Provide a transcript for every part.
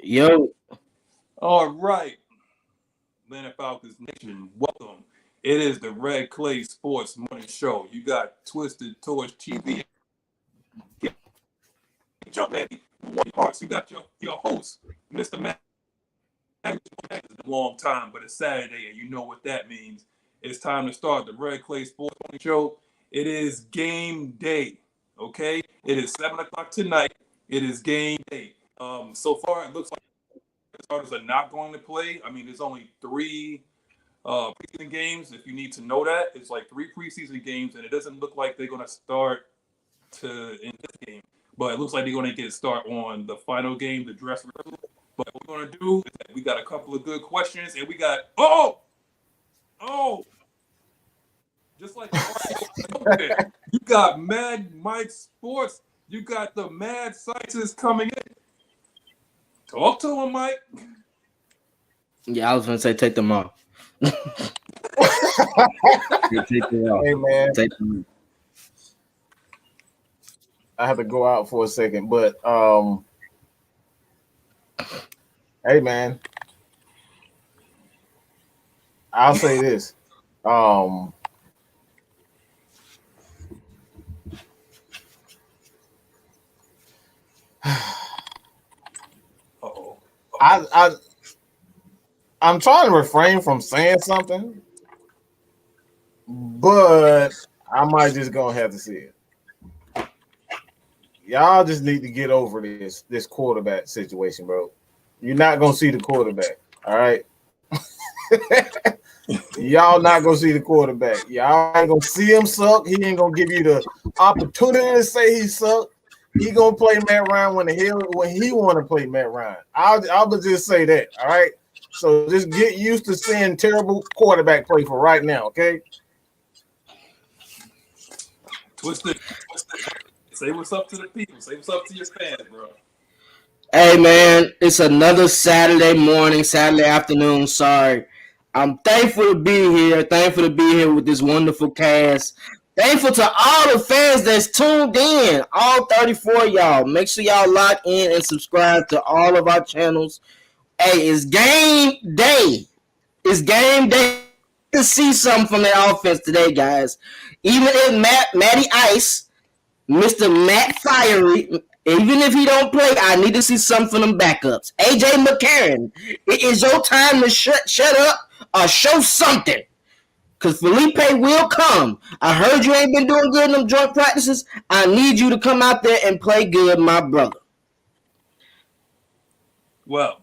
Yo. All right, Atlanta Falcons Nation, welcome. It is the Red Clay Sports Morning Show. You got Twisted Torch TV. Jump in. One parts. You got your host, Mr. Matt. It's been a long time, but it's Saturday, and you know what that means. It's time to start the Red Clay Sports Morning Show. It is game day. Okay, it is 7:00 tonight. It is game day. So far it looks like the starters are not going to play. I mean, there's only 3 preseason games. If you need to know that, it's like 3 preseason games, and it doesn't look like they're going to start in this game. But it looks like they're going to get a start on the final game, the dress rehearsal. But what we're going to do is that we got a couple of good questions, and we got just like you got Mad Mike Sports, you got the Mad Scientist coming in. Talk to him, Mike. Yeah, I was gonna say take them off. Take them off. Hey man, take them. I have to go out for a second, but hey man, I'll say this. I'm trying to refrain from saying something, but I might just gonna have to say it. Y'all just need to get over this quarterback situation, bro. You're not gonna see the quarterback, all right? Y'all not gonna see the quarterback. Y'all ain't gonna see him suck. He ain't gonna give you the opportunity to say he sucked. He gonna play Matt Ryan when he want to play Matt Ryan. I'll just say that. All right. So just get used to seeing terrible quarterback play for right now. Okay. Twisted. Say what's up to the people. Say what's up to your fans, bro. Hey man, it's another Saturday morning, Saturday afternoon. Sorry. I'm thankful to be here. Thankful to be here with this wonderful cast. Thankful to all the fans that's tuned in, all 34 of y'all. Make sure y'all lock in and subscribe to all of our channels. Hey, it's game day. It's game day to see something from the offense today, guys. Even if Matty Ice, Mr. Matt Fiery, even if he don't play, I need to see something from them backups. AJ McCarron, it is your time to shut up or show something. Because Felipe will come. I heard you ain't been doing good in them joint practices. I need you to come out there and play good, my brother. Well,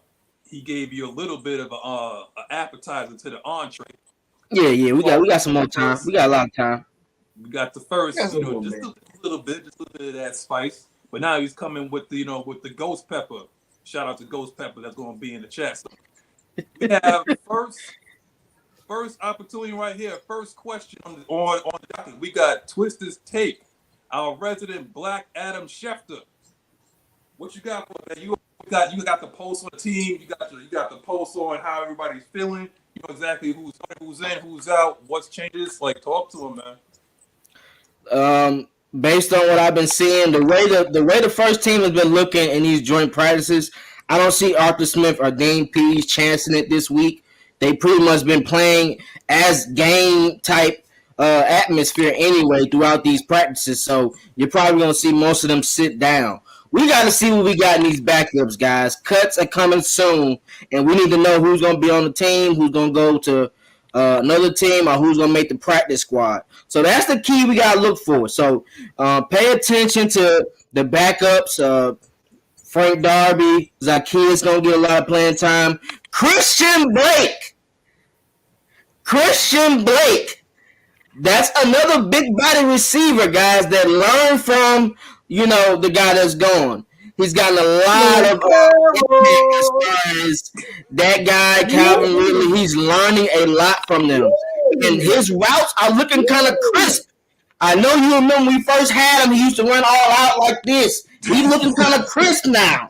he gave you a little bit of an appetizer to the entree. Yeah, we got some more time. We got a lot of time. We got the first, just a little bit of that spice. But now he's coming with the ghost pepper. Shout out to Ghost Pepper. That's going to be in the chat. So we have first opportunity right here. First question on the docket. We got Twisted's Take, our resident Black Adam Schefter. What you got for that? You got the pulse on the team. You got the pulse on how everybody's feeling. You know exactly who's in, who's out, what's changes. Like, talk to him, man. Based on what I've been seeing, the way the first team has been looking in these joint practices, I don't see Arthur Smith or Dane Pease chancing it this week. They pretty much been playing as game type atmosphere anyway throughout these practices. So you're probably going to see most of them sit down. We got to see what we got in these backups, guys. Cuts are coming soon, and we need to know who's going to be on the team, who's going to go to another team, or who's going to make the practice squad. So that's the key we got to look for. So pay attention to the backups. Frank Darby, Zacchaeus going to get a lot of playing time. Christian Blake. That's another big body receiver, guys, that learned from, the guy that's gone. He's gotten a lot of as far as that guy, Calvin Ridley. He's learning a lot from them. And his routes are looking kind of crisp. I know you remember when we first had him, he used to run all out like this. He's looking kind of crisp now.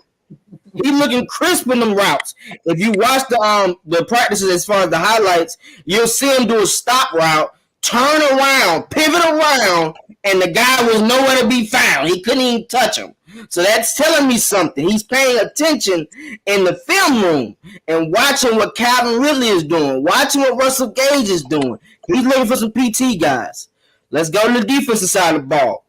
He's looking crisp in them routes. If you watch the practices as far as the highlights, you'll see him do a stop route, turn around, pivot around, and the guy was nowhere to be found. He couldn't even touch him. So that's telling me something. He's paying attention in the film room and watching what Calvin Ridley is doing, watching what Russell Gage is doing. He's looking for some PT guys. Let's go to the defensive side of the ball.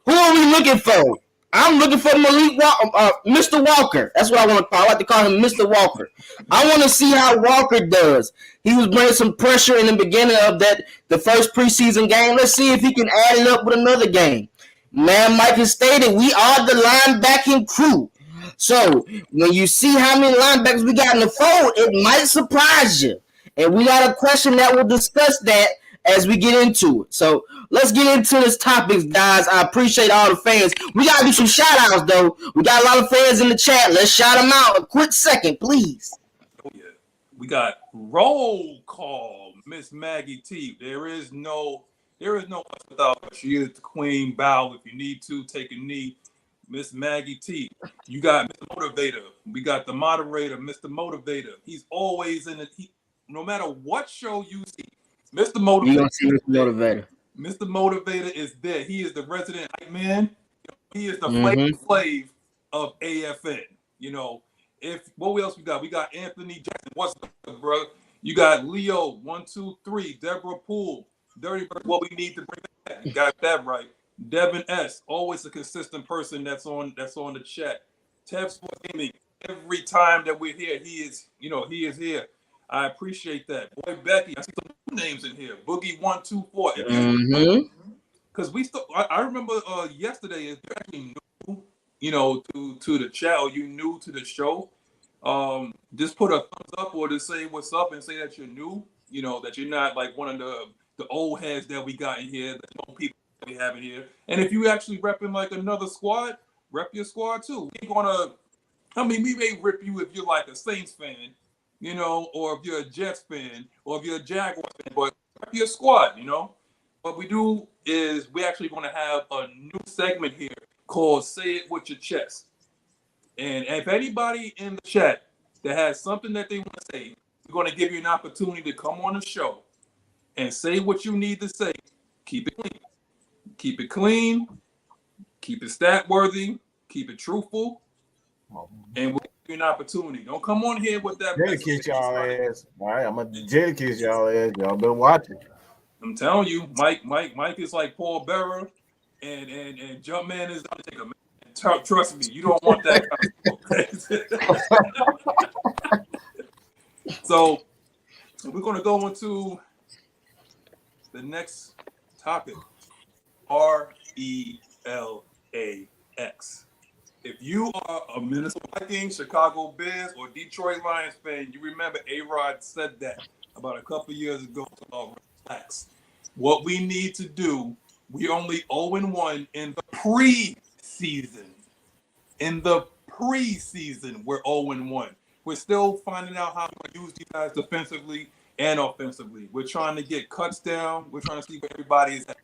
Who are we looking for? I'm looking for Mr. Walker. That's what I want to call. I like to call him Mr. Walker. I want to see how Walker does. He was bringing some pressure in the beginning of the first preseason game. Let's see if he can add it up with another game. Man, Mike has stated we are the linebacking crew. So when you see how many linebackers we got in the fold, it might surprise you. And we got a question that will discuss that as we get into it. So let's get into this topic, guys. I appreciate all the fans. We got to do some shout-outs, though. We got a lot of fans in the chat. Let's shout them out. A quick second, please. Oh, yeah. We got roll call, Miss Maggie T. There is no without her. She is the queen. Bow if you need to. Take a knee. Miss Maggie T. You got Mr. Motivator. We got the moderator, Mr. Motivator. He's always in it. No matter what show you see, Mr. Motivator. You're going to see Mr. Motivator. Mr. Motivator is there. He is the resident hype man. He is the flavor of AFN. You know, what else we got? We got Anthony Jackson. What's up, bro? You got Leo 123, Deborah Poole, Dirty Bird. What we need to bring back. You got that right. Devin S. Always a consistent person that's on the chat. Tev Sports Gaming. Every time that we're here, he is here. I appreciate that. Boy, Becky, I see some names in here. Boogie 124. Because I remember yesterday, if you actually new, to the chat, or you new to the show, just put a thumbs up or just say what's up and say that you're new. That you're not like one of the old heads that we got in here, the old people that we have in here. And if you actually repping like another squad, rep your squad too. We ain't gonna. We may rip you if you're like a Saints fan. Or if you're a Jets fan, or if you're a Jaguars fan, but your squad, What we do is we actually going to have a new segment here called Say It With Your Chest. And if anybody in the chat that has something that they want to say, we're going to give you an opportunity to come on the show and say what you need to say. Keep it clean. Keep it clean. Keep it stat worthy. Keep it truthful. And we'll an opportunity. Don't come on here with that. Dedicate y'all ass. All right, I'm gonna dedicate y'all ass. Y'all been watching. I'm telling you, Mike is like Paul Bearer, and Jumpman is Undertaker. Man, trust me, you don't want that kind of stuff. So we're gonna go into the next topic. RELAX. If you are a Minnesota Vikings, Chicago Bears, or Detroit Lions fan, you remember A-Rod said that about a couple years ago. Relax. What we need to do, we only 0-1 in the preseason. In the preseason, we're 0-1. We're still finding out how to use these guys defensively and offensively. We're trying to get cuts down. We're trying to see where everybody is at.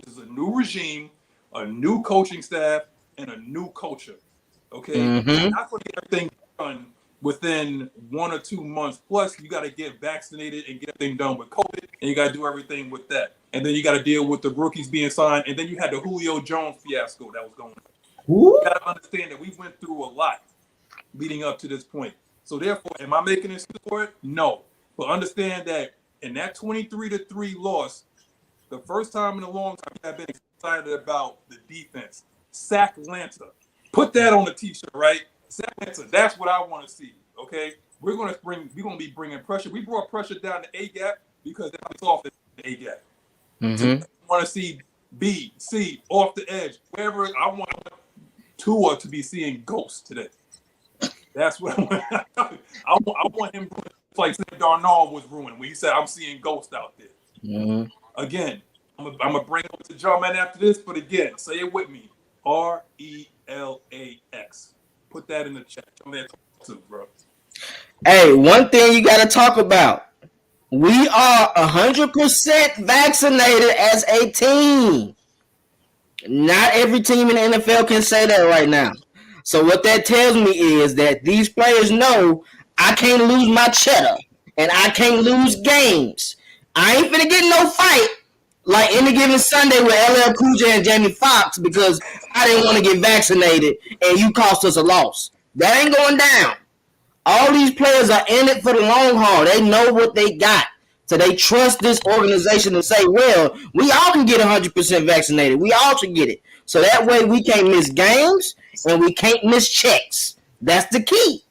This is a new regime, a new coaching staff, and a new culture. Okay, You're not going to get everything done within 1 or 2 months. Plus, you got to get vaccinated and get everything done with COVID, and you got to do everything with that. And then you got to deal with the rookies being signed, and then you had the Julio Jones fiasco that was going on. You got to understand that we went through a lot leading up to this point. So therefore, am I making this for it? No. But understand that in that 23-3 loss, the first time in a long time I've been excited about the defense. Sack Atlanta. Put that on the t-shirt, right? Sack Atlanta. That's what I want to see. Okay, we're gonna be bringing pressure. We brought pressure down the A gap because that's off the A gap. So I want to see B, C off the edge. Wherever I want Tua to be seeing ghosts today. That's what I want. I want him like Sam Darnold was ruined when he said, "I'm seeing ghosts out there." Again, I'm gonna bring it up to John Man after this, but again, say it with me. RELAX. Put that in the chat. Tell me that too, bro. Hey, one thing you got to talk about. We are 100% vaccinated as a team. Not every team in the NFL can say that right now. So what that tells me is that these players know I can't lose my cheddar and I can't lose games. I ain't finna get no fight like any given Sunday with LL Cool J and Jamie Foxx because I didn't want to get vaccinated and you cost us a loss. That ain't going down. All these players are in it for the long haul. They know what they got. So they trust this organization to say, well, we all can get 100% vaccinated. We all should get it. So that way we can't miss games and we can't miss checks. That's the key.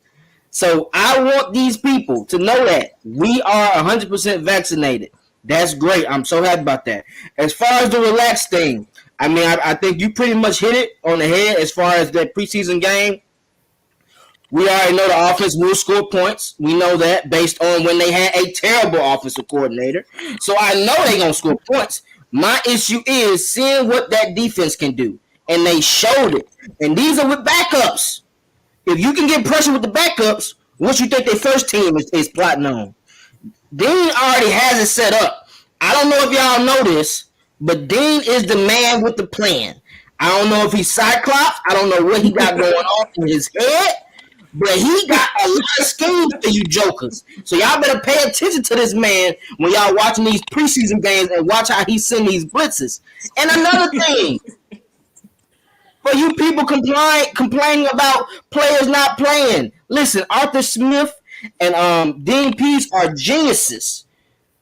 So I want these people to know that we are 100% vaccinated. That's great. I'm so happy about that. As far as the relaxed thing, I mean, I think you pretty much hit it on the head as far as that preseason game. We already know the offense will score points. We know that based on when they had a terrible offensive coordinator. So I know they're going to score points. My issue is seeing what that defense can do. And they showed it. And these are with backups. If you can get pressure with the backups, what you think their first team is plotting on? Dean already has it set up. I don't know if y'all know this, but Dean is the man with the plan. I don't know if he's Cyclops. I don't know what he got going on in his head, but he got a lot of schemes for you jokers. So y'all better pay attention to this man when y'all watching these preseason games and watch how he send these blitzes. And another thing, for you people complaining about players not playing, listen, Arthur Smith and Dean Pease are geniuses.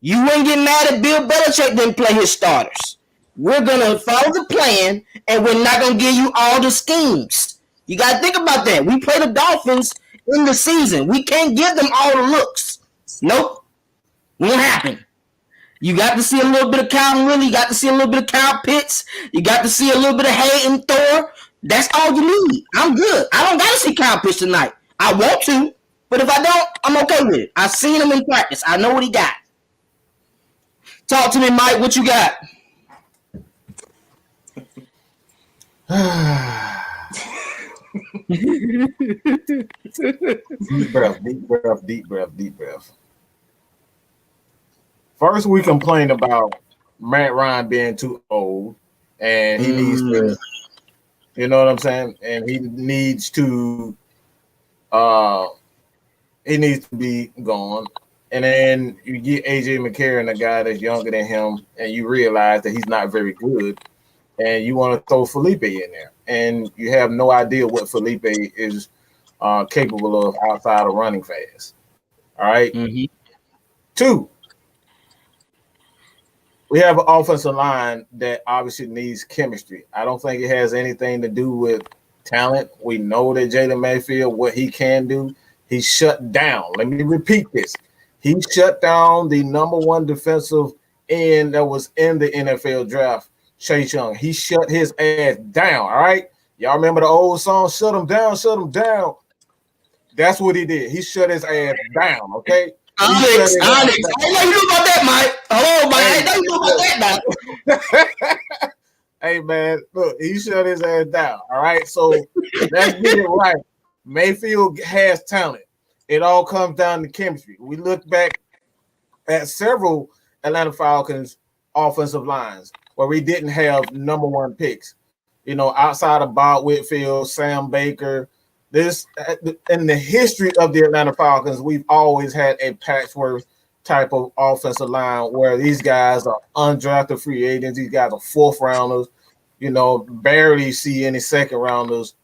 You wouldn't get mad if Bill Belichick didn't play his starters. We're going to follow the plan, and we're not going to give you all the schemes. You got to think about that. We play the Dolphins in the season. We can't give them all the looks. Nope. Won't happen. You got to see a little bit of Calvin Ridley. You got to see a little bit of Kyle Pitts. You got to see a little bit of Hayden Thor. That's all you need. I'm good. I don't got to see Kyle Pitts tonight. I want to, but if I don't, I'm okay with it. I've seen him in practice. I know what he got. Talk to me, Mike. What you got? Deep breath, deep breath, deep breath, deep breath. First, we complained about Matt Ryan being too old, and he needs to, you know what I'm saying? And he needs to be gone. And then you get AJ McCarron, a guy that's younger than him, and you realize that he's not very good, and you want to throw Felipe in there, and you have no idea what Felipe is capable of outside of running fast. All right. Mm-hmm. 2, we have an offensive line that obviously needs chemistry. I don't think it has anything to do with talent. We know that Jalen Mayfield, what he can do, he shut down. Let me repeat this. He shut down the number 1 defensive end that was in the NFL draft, Chase Young. He shut his ass down, all right? Y'all remember the old song, shut him down, shut him down? That's what he did. He shut his ass down, okay? Onyx. I know you know about that, Mike. Hello, Mike. I know you know about that, Mike. Hey, man, look, he shut his ass down, all right? So let's get it right. Mayfield has talent. It all comes down to chemistry. We look back at several Atlanta Falcons offensive lines where we didn't have number 1 picks. You know, outside of Bob Whitfield, Sam Baker, this in the history of the Atlanta Falcons, we've always had a patchwork type of offensive line where these guys are undrafted free agents. These guys are 4th rounders. You know, barely see any 2nd rounders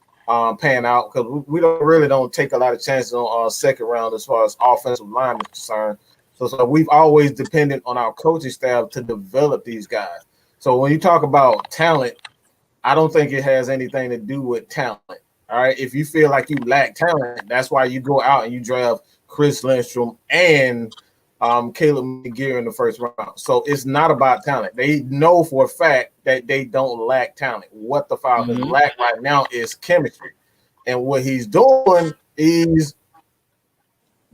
pan out because we don't take a lot of chances on 2nd round as far as offensive line is concerned. So we've always depended on our coaching staff to develop these guys. So when you talk about talent, I don't think it has anything to do with talent. All right. If you feel like you lack talent, that's why you go out and you draft Chris Lindstrom and Caleb McGear in the 1st round. So it's not about talent. They know for a fact that they don't lack talent. What the Falcons lack right now is chemistry. And what he's doing is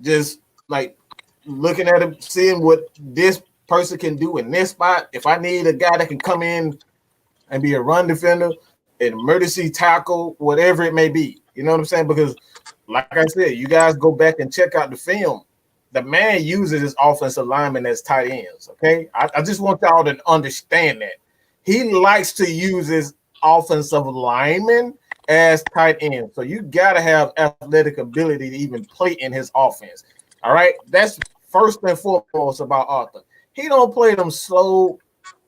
just like looking at him, seeing what this person can do in this spot. If I need a guy that can come in and be a run defender, an emergency tackle, whatever it may be. You know what I'm saying? Because like I said, you guys go back and check out the film. The man uses his offensive linemen as tight ends, okay? I just want y'all to understand that. He likes to use his offensive linemen as tight ends. So you got to have athletic ability to even play in his offense, all right? That's first and foremost about Arthur. He don't play them slow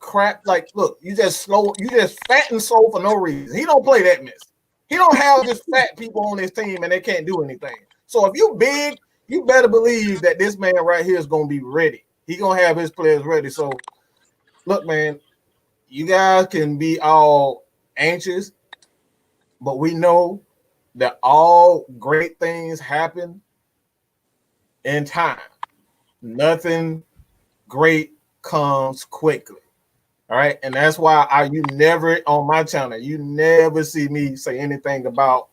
crap. Like, look, you just fat and slow for no reason. He don't play that mess. He don't have just fat people on his team and they can't do anything. So if you big, you better believe that this man right here is gonna be ready. He gonna have his players ready. So look, man, you guys can be all anxious, but we know that all great things happen in time. Nothing great comes quickly. All right. And that's why you never on my channel, you never see me say anything about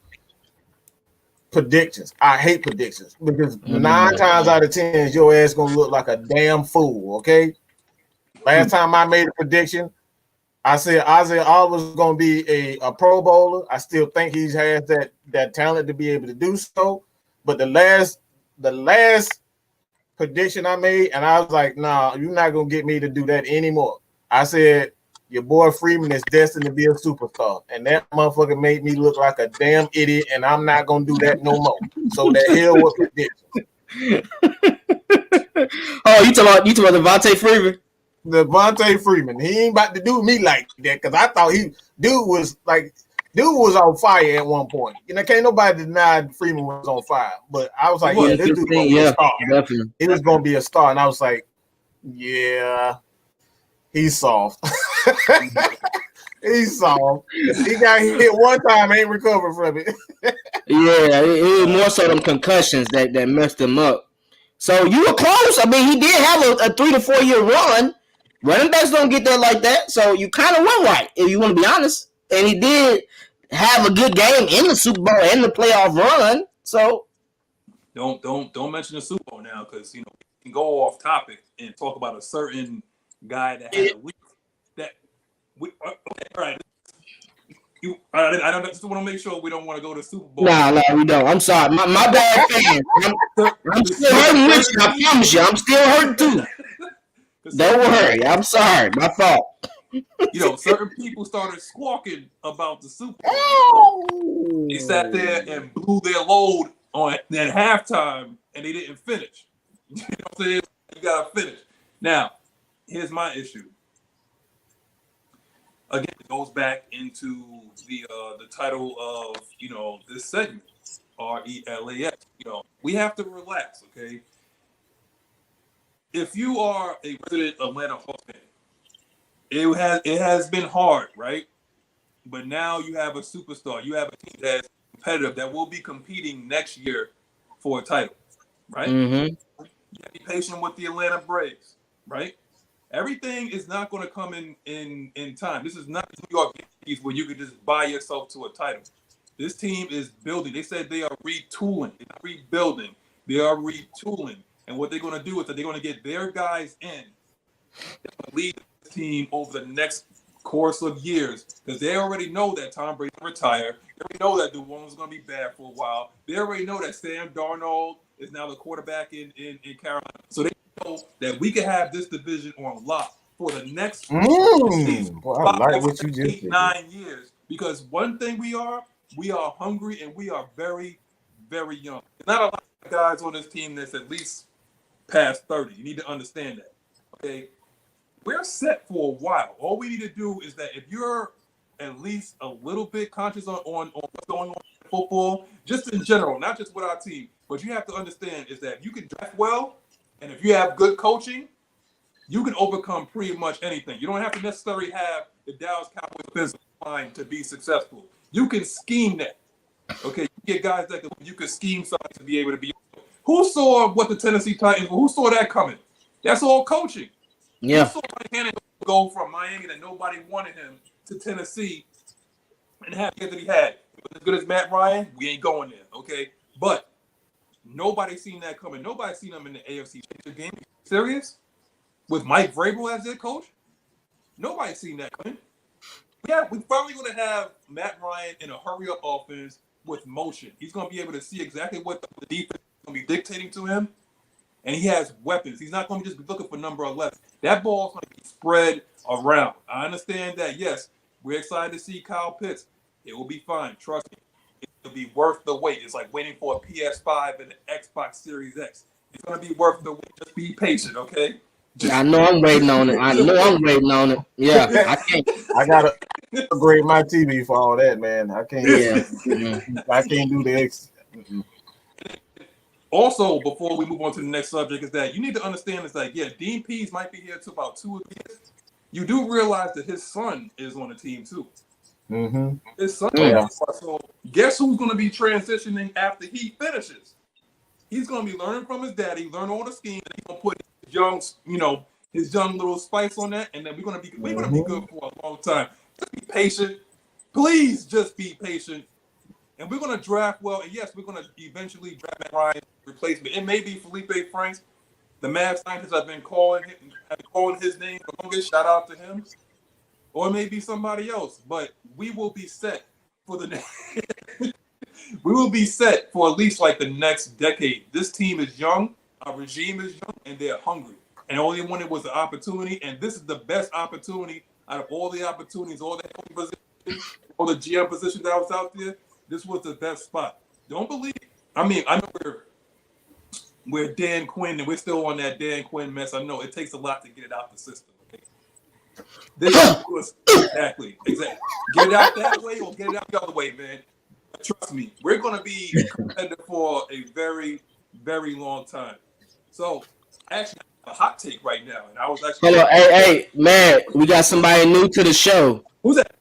predictions. I hate predictions because 9 times out of 10, your ass gonna look like a damn fool. Okay. Last time I made a prediction, I said Isaiah Oliver was gonna be a Pro Bowler. I still think he has that talent to be able to do so. But the last prediction I made, and I was like, nah, you're not gonna get me to do that anymore. I said your boy Freeman is destined to be a superstar, and that motherfucker made me look like a damn idiot, and I'm not gonna do that no more. So the hell with predictions. Oh, you talking about Devontae Freeman? Devontae Freeman, he ain't about to do me like that because I thought dude was on fire at one point. You know, can't nobody deny Freeman was on fire. But I was like, yeah, this dude gonna be a star. Definitely. He was gonna be a star, and I was like, yeah, he's soft. He's soft. He got hit one time, ain't recovered from it. Yeah, it was more so them concussions that messed him up. So you were close. I mean, he did have a 3 to 4 year run. Running backs don't get there like that. So you kind of went right, if you want to be honest. And he did have a good game in the Super Bowl and the playoff run. So don't mention the Super Bowl now because we can go off topic and talk about a certain guy that had a week that we okay, all right. I don't just want to make sure we don't want to go to Super Bowl. No, we don't. I'm sorry. My bad fans. I'm still hurting with you. I promise you. I'm still hurting too. Don't worry. I'm sorry. My fault. Certain people started squawking about the Super Bowl. They sat there and blew their load on at halftime, and they didn't finish. You know what I'm saying? You gotta finish. Now, here's my issue. Again, it goes back into the title of this segment, RELAX. We have to relax, okay? If you are a resident Atlanta Falcons fan, it has been hard, right? But now you have a superstar. You have a team that's competitive that will be competing next year for a title, right? Mm-hmm. You have to be patient with the Atlanta Braves, right? Everything is not going to come in time. This is not New York Yankees where you could just buy yourself to a title. This team is building. They said they are retooling. They're not rebuilding. They are retooling. And what they're going to do is that they're going to get their guys in that will lead the team over the next course of years because they already know that Tom Brady will retire. They already know that New Orleans is going to be bad for a while. They already know that Sam Darnold is now the quarterback in Carolina. So they know that we can have this division on lock for the next 5, like what you just 9 years. Because one thing we are hungry and we are very, very young. There's not a lot of guys on this team that's at least past 30. You need to understand that. Okay? We're set for a while. All we need to do is that if you're at least a little bit conscious on what's going on in football, just in general, not just with our team, but you have to understand is that if you can draft well and if you have good coaching, you can overcome pretty much anything. You don't have to necessarily have the Dallas Cowboys offensive line to be successful. You can scheme that. Okay, you get guys that you can scheme something to be able to be. Who saw what the Tennessee Titans? Who saw that coming? That's all coaching. Yeah. Who saw Mike Hannon go from Miami that nobody wanted him to Tennessee and have the that he had? As good as Matt Ryan, we ain't going there. Okay, but nobody's seen that coming. Nobody's seen him in the AFC Championship game. Serious? With Mike Vrabel as their coach? Nobody's seen that coming. Yeah, we're probably going to have Matt Ryan in a hurry-up offense with motion. He's going to be able to see exactly what the defense is going to be dictating to him, and he has weapons. He's not going to just be looking for number 11. That ball's going to be spread around. I understand that, yes, we're excited to see Kyle Pitts. It will be fine. Trust me. It'll be worth the wait. It's like waiting for a PS5 and an Xbox Series X. It's going to be worth the wait. Just be patient, okay? I know I'm waiting on it. I know I'm waiting on it. Yeah, I can't. I gotta upgrade my TV for all that, man. I can't. Yeah. I can't do the X. Also, before we move on to the next subject, is that you need to understand it's like, yeah, Dean Pease might be here to about 2 or 3 years. You do realize that his son is on the team too. Mm-hmm. His son. Yeah. So guess who's going to be transitioning after he finishes? He's going to be learning from his daddy, learn all the schemes, and he's going to put his young, his young little spice on that, and then we're going to be good for a long time. Just be patient. Please just be patient. And we're going to draft well. And yes, we're going to eventually draft Matt Ryan replacement. It may be Felipe Franks. The mad scientists have been calling his name for longest. Shout out to him. Or it may be somebody else. But we will be set for the next. We will be set for at least like the next decade. This team is young. Our regime is young, and they're hungry. And all they wanted was an opportunity. And this is the best opportunity out of all the opportunities, all the positions, all the GM positions that was out there. This was the best spot. Don't believe. I mean, I know we're Dan Quinn, and we're still on that Dan Quinn mess. I know it takes a lot to get it out the system. Okay? This was exactly. Get it out that way or get it out the other way, man. Trust me, we're going to be competitive for a very, very long time. So, actually, I have a hot take right now, and I was actually. Hello, hey, man, we got somebody new to the show. Who's that?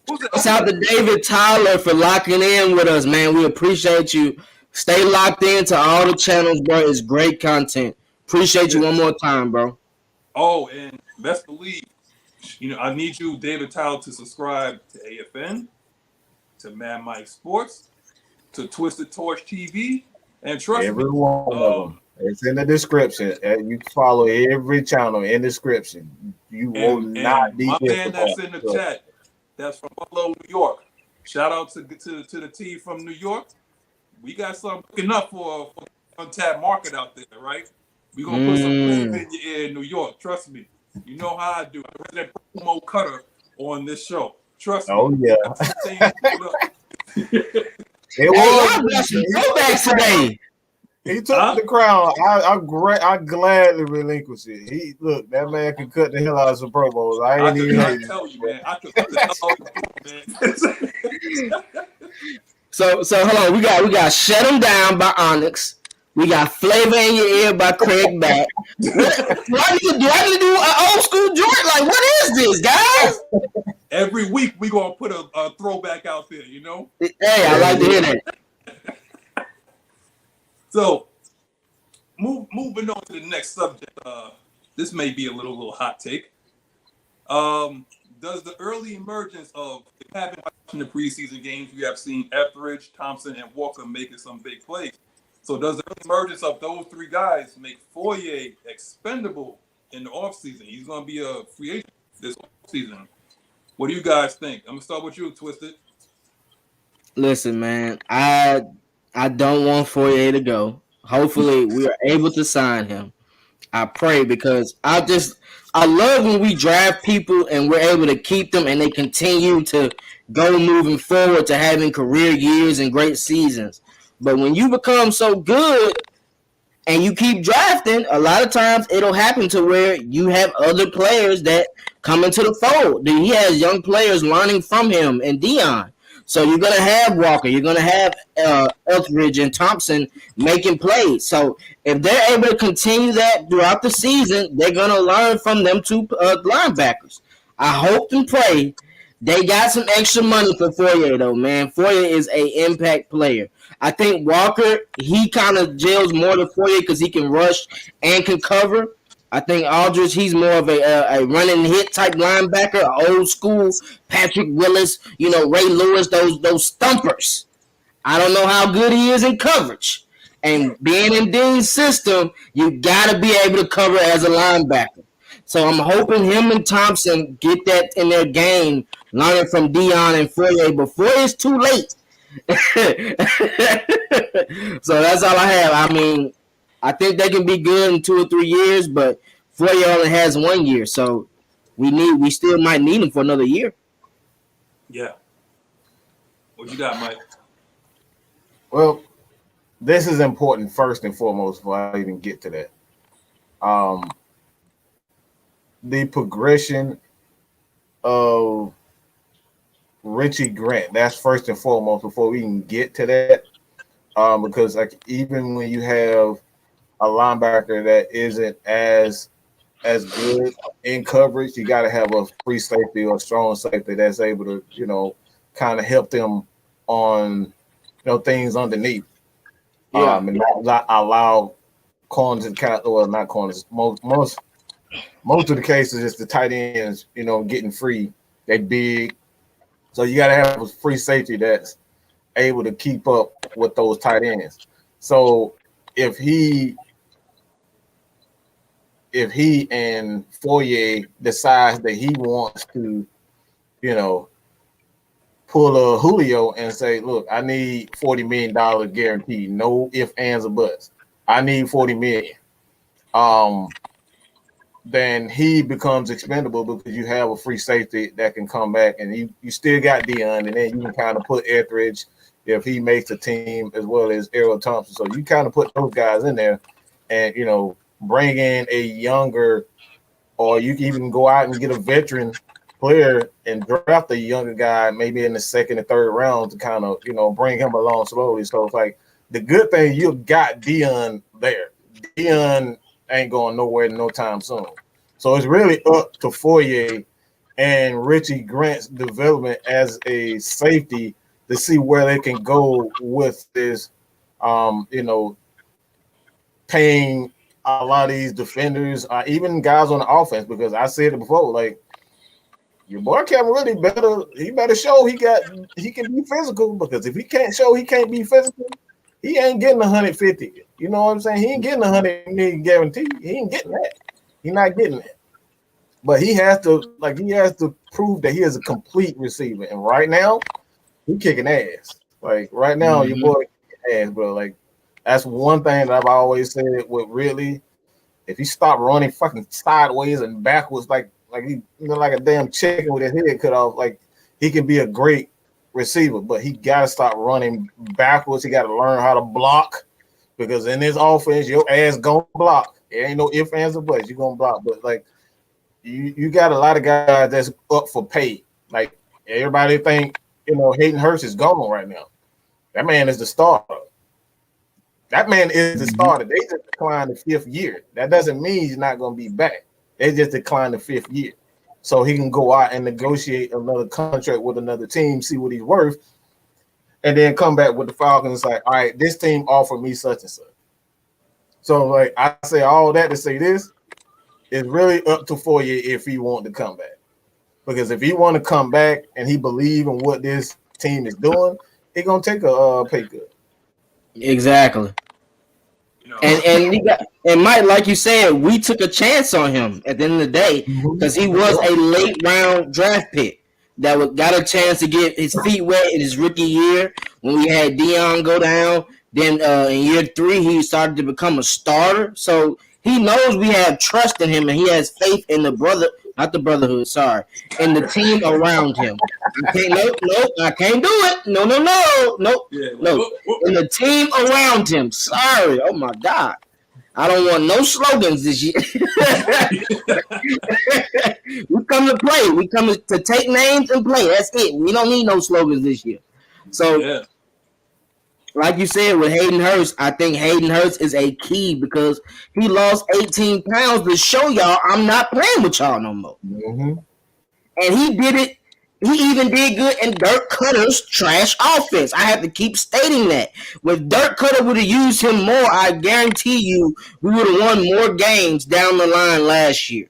Shout out to David Tyler for locking in with us, man. We appreciate you. Stay locked into all the channels, bro. It's great content. Appreciate you one more time, bro. Oh, and best believe, I need you, David Tyler, to subscribe to AFN, to Mad Mike Sports, to Twisted Torch TV, and trust me, every one of them. It's in the description. You can follow every channel in the description. You will not be. My man that's in the chat, that's from Buffalo, New York. Shout out to the team from New York. We got something cooking up for untapped market out there, right? We're going to put some flavor in your ear in New York. Trust me. You know how I do. I'm resident promo cutter on this show. Trust me. Oh, yeah. It was throwbacks today. He took the crown. I gladly relinquished it. That man can cut the hell out of some promos. I tell you, man. I could cut the hell out of man. So hold on. We got Shut 'Em Down by Onyx. We got Flavor in Your Ear by Craig Back. Do I need to do an old school joint? Like, what is this, guys? Every week we gonna put a throwback out there, Hey, I like to hear that. So, moving on to the next subject. This may be a little hot take. Does the early emergence of, if you haven't watched the preseason games, you have seen Etheridge, Thompson, and Walker making some big plays. So does the early emergence of those 3 guys make Foyer expendable in the offseason? He's going to be a free agent this offseason. What do you guys think? I'm going to start with you, Twisted. Listen, man, I don't want Foyer to go. Hopefully, we are able to sign him. I pray, because I love when we draft people and we're able to keep them and they continue to go moving forward to having career years and great seasons. But when you become so good and you keep drafting, a lot of times it'll happen to where you have other players that come into the fold. He has young players learning from him and Dion. So you're going to have Walker. You're going to have Etheridge and Thompson making plays. So if they're able to continue that throughout the season, they're going to learn from them 2 linebackers. I hope and pray they got some extra money for Foyer, though, man. Foyer is an impact player. I think Walker, he kind of gels more to Foyer because he can rush and can cover. I think Aldridge, he's more of a running hit type linebacker, old school Patrick Willis, Ray Lewis, those thumpers. I don't know how good he is in coverage. And being in Dean's system, you got to be able to cover as a linebacker. So I'm hoping him and Thompson get that in their game, learning from Dion and Foyer before it's too late. So that's all I have. I mean, I think they can be good in 2 or 3 years, but Foyer only has 1 year, so we still might need him for another year. Yeah. What you got, Mike? Well, this is important first and foremost before I even get to that. the progression of Richie Grant. That's first and foremost before we can get to that. Because like even when you have a linebacker that isn't as good in coverage, you got to have a free safety or a strong safety that's able to, kind of help them on, things underneath. Yeah. And not allow corners and kind of, well, not corners. Most of the cases, it's the tight ends, getting free. They big, so you got to have a free safety that's able to keep up with those tight ends. So if he and Fourier decides that he wants to, pull a Julio and say, look, I need $40 million guaranteed, no ifs, ands, or buts. I need $40 million. Then he becomes expendable because you have a free safety that can come back, and you still got Dion, and then you can kind of put Etheridge if he makes the team, as well as Errol Thompson. So you kind of put those guys in there and, bring in a younger, or you can even go out and get a veteran player and draft a younger guy maybe in the second and third round to kind of, bring him along slowly. So it's like the good thing, you got Dion there. Dion ain't going nowhere no time soon. So it's really up to Fourier and Richie Grant's development as a safety to see where they can go with this, paying a lot of these defenders, even guys on the offense, because I said it before, like, your boy he better show he can be physical, because if he can't show he can't be physical, he ain't getting 150. You know what I'm saying? He ain't getting 100 million guarantee. He ain't getting that. He's not getting that. But he has to prove that he is a complete receiver. And right now, he kicking ass. Like right now, your boy kicking ass, bro. Like that's one thing that I've always said with Ridley. If he stop running fucking sideways and backwards, like he like a damn chicken with his head cut off, like he can be a great receiver, but he gotta stop running backwards. He gotta learn how to block, because in this offense, your ass gonna block. There ain't no ifs, ands, or buts. You're gonna block. But like you got a lot of guys that's up for pay. Like everybody think, Hayden Hurst is gone right now. That man is the starter. That man is the starter. They just declined the 5th year. That doesn't mean he's not gonna be back. They just declined the 5th year. So he can go out and negotiate another contract with another team, see what he's worth, and then come back with the Falcons and say, all right, this team offered me such and such. So, like, I say all that to say this, it's really up to Fourier if he want to come back. Because if he want to come back and he believe in what this team is doing, he's going to take a pay cut. Exactly. And Mike, like you said, we took a chance on him at the end of the day because he was a late round draft pick that got a chance to get his feet wet in his rookie year when we had Dion go down. Then in year 3, he started to become a starter. So he knows we have trust in him, and he has faith in the team around him. I can't do it. No. In the team around him. Sorry. Oh my God. I don't want no slogans this year. We come to play. We come to take names and play. That's it. We don't need no slogans this year. So, like you said, with Hayden Hurst, I think Hayden Hurst is a key because he lost 18 pounds to show y'all I'm not playing with y'all no more. Mm-hmm. And he did it. He even did good in Dirk Cutter's trash offense. I have to keep stating that. If Dirk Cutter would have used him more, I guarantee you we would have won more games down the line last year.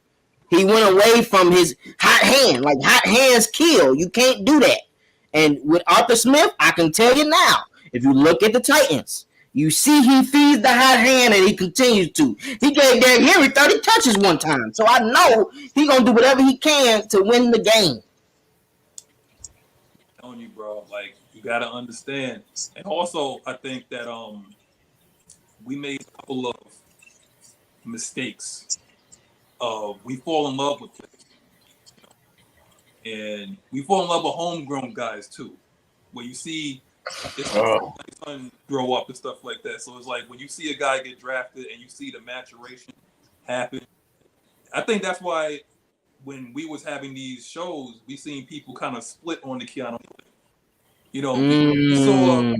He went away from his hot hand. Like, hot hands kill. You can't do that. And with Arthur Smith, I can tell you now, if you look at the Titans, you see he feeds the hot hand and he continues to. He gave Derrick Henry 30 touches one time. So I know he's going to do whatever he can to win the game. On you, bro. Like, you got to understand. And also, I think that we made a couple of mistakes. We fall in love with players. And we fall in love with homegrown guys, too. Where you see his son grow up and stuff like that. So it's like when you see a guy get drafted and you see the maturation happen, I think that's why when we was having these shows, we seen people kind of split on the Keanu. You know, we saw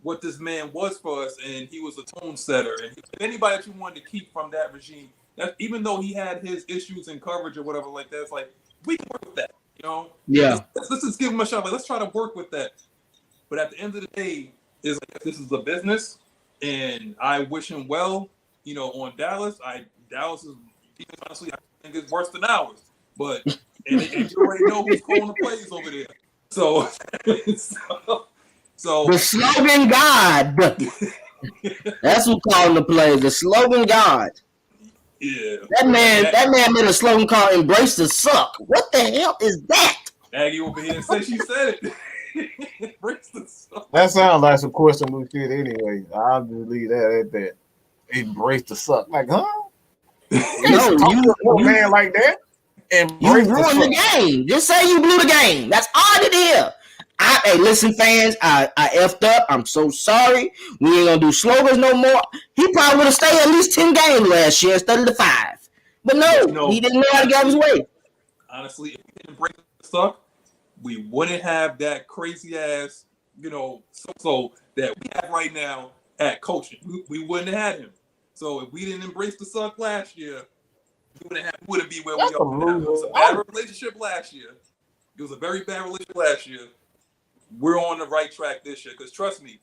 what this man was for us, and he was a tone setter. And anybody that you wanted to keep from that regime, that even though he had his issues in coverage or whatever like that, it's like we can work with that. You know, Yeah. Let's just give him a shot. Like, let's try to work with that. But at the end of the day, is like this is a business, and I wish him well. You know, on Dallas, Dallas is honestly I think it's worse than ours. But and you already know who's calling the plays over there. So the slogan God. That's who calling the plays. The slogan God. Yeah. That man made a slogan called "Embrace the Suck." What the hell is that? Maggie over here say she said it. Embrace the suck. That sounds like some questionable shit anyway. I'll just leave that at that. Embrace the suck. Like, huh? No, you man like that. You ruined the game. Just say you blew the game. That's all it is. Hey, listen, fans, I effed up. I'm so sorry. We ain't gonna do slogans no more. He probably would have stayed at least 10 games last year instead of the 5. But no, he didn't know how to get his way. Honestly, if we didn't break the suck, we wouldn't have that crazy ass, so that we have right now at coaching. We wouldn't have had him. So if we didn't embrace the suck last year, we wouldn't be where we are now. It was a bad relationship last year. It was a very bad relationship last year. We're on the right track this year. Because trust me,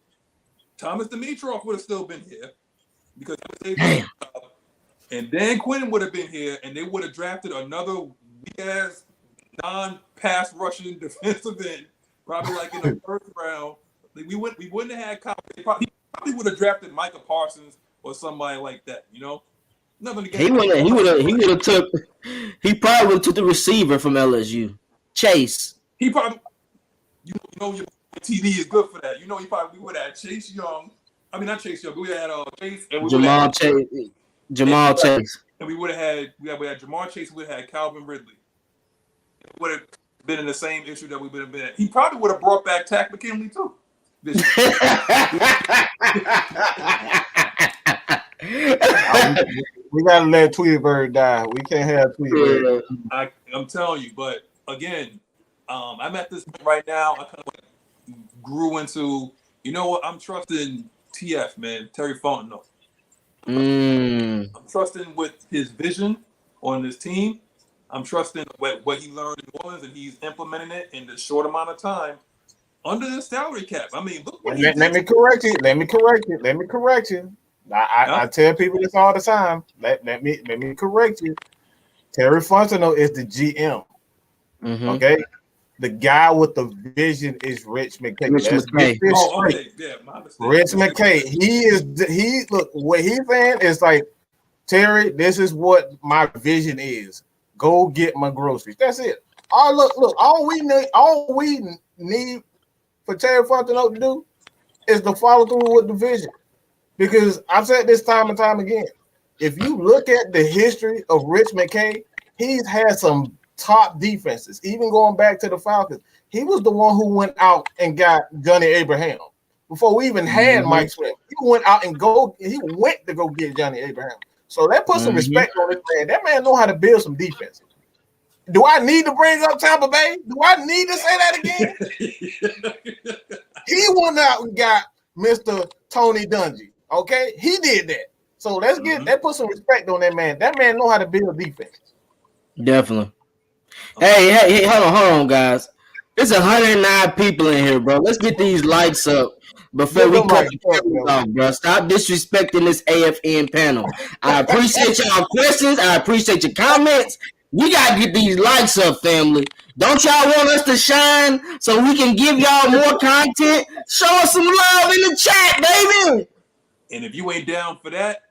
Thomas Dimitroff would have still been here because he was and Dan Quinn would have been here, and they would have drafted another weak-ass non-pass rushing defensive end, probably like in the first round. Like we wouldn't have had Kyle. He probably would have drafted Micah Parsons or somebody like that. Nothing against he probably would have took the receiver from LSU, Chase. He probably, your TV is good for that. We would have had Chase Young. I mean, not Chase Young, but we had Chase and Jamal Chase. And we would have had Jamar Chase. We would have had Calvin Ridley. It would have been in the same issue that we would have been at. He probably would have brought back Tack McKinley too. We gotta let Tweeterberg die. We can't have Tweeterberg. I'm telling you, but again, I'm at this point right now. I kind of grew into, I'm trusting TF, man, Terry Fontenot. I'm trusting with his vision on this team. I'm trusting what he learned in New Orleans, and he's implementing it in this short amount of time under the salary cap. I mean, look what let me correct you. I tell people this all the time. Let me correct you. Terry Fontenot is the GM. Mm-hmm. Okay, the guy with the vision is Rich McKay. Rich McKay. Look, what he's saying is like, Terry, this is what my vision is. Go get my groceries. That's it. All we need for Terry Fontenot to do is to follow through with the vision. Because I've said this time and time again, if you look at the history of Rich McKay, he's had some top defenses. Even going back to the Falcons, he was the one who went out and got Johnny Abraham before we even had Mike Smith. He went to go get Johnny Abraham. So that puts some respect on this man. That man know how to build some defense. Do I need to bring up Tampa Bay? Do I need to say that again? He went out and got Mr. Tony Dungy. Okay, he did that. So let's that put some respect on that man. That man know how to build defense. Definitely. Hey, hold on, guys. There's 109 people in here, bro. Let's get these lights up before we cut the cameras off, bro. Stop disrespecting this AFN panel. I appreciate y'all questions. I appreciate your comments. We gotta get these lights up, family. Don't y'all want us to shine so we can give y'all more content? Show us some love in the chat, baby. And if you ain't down for that,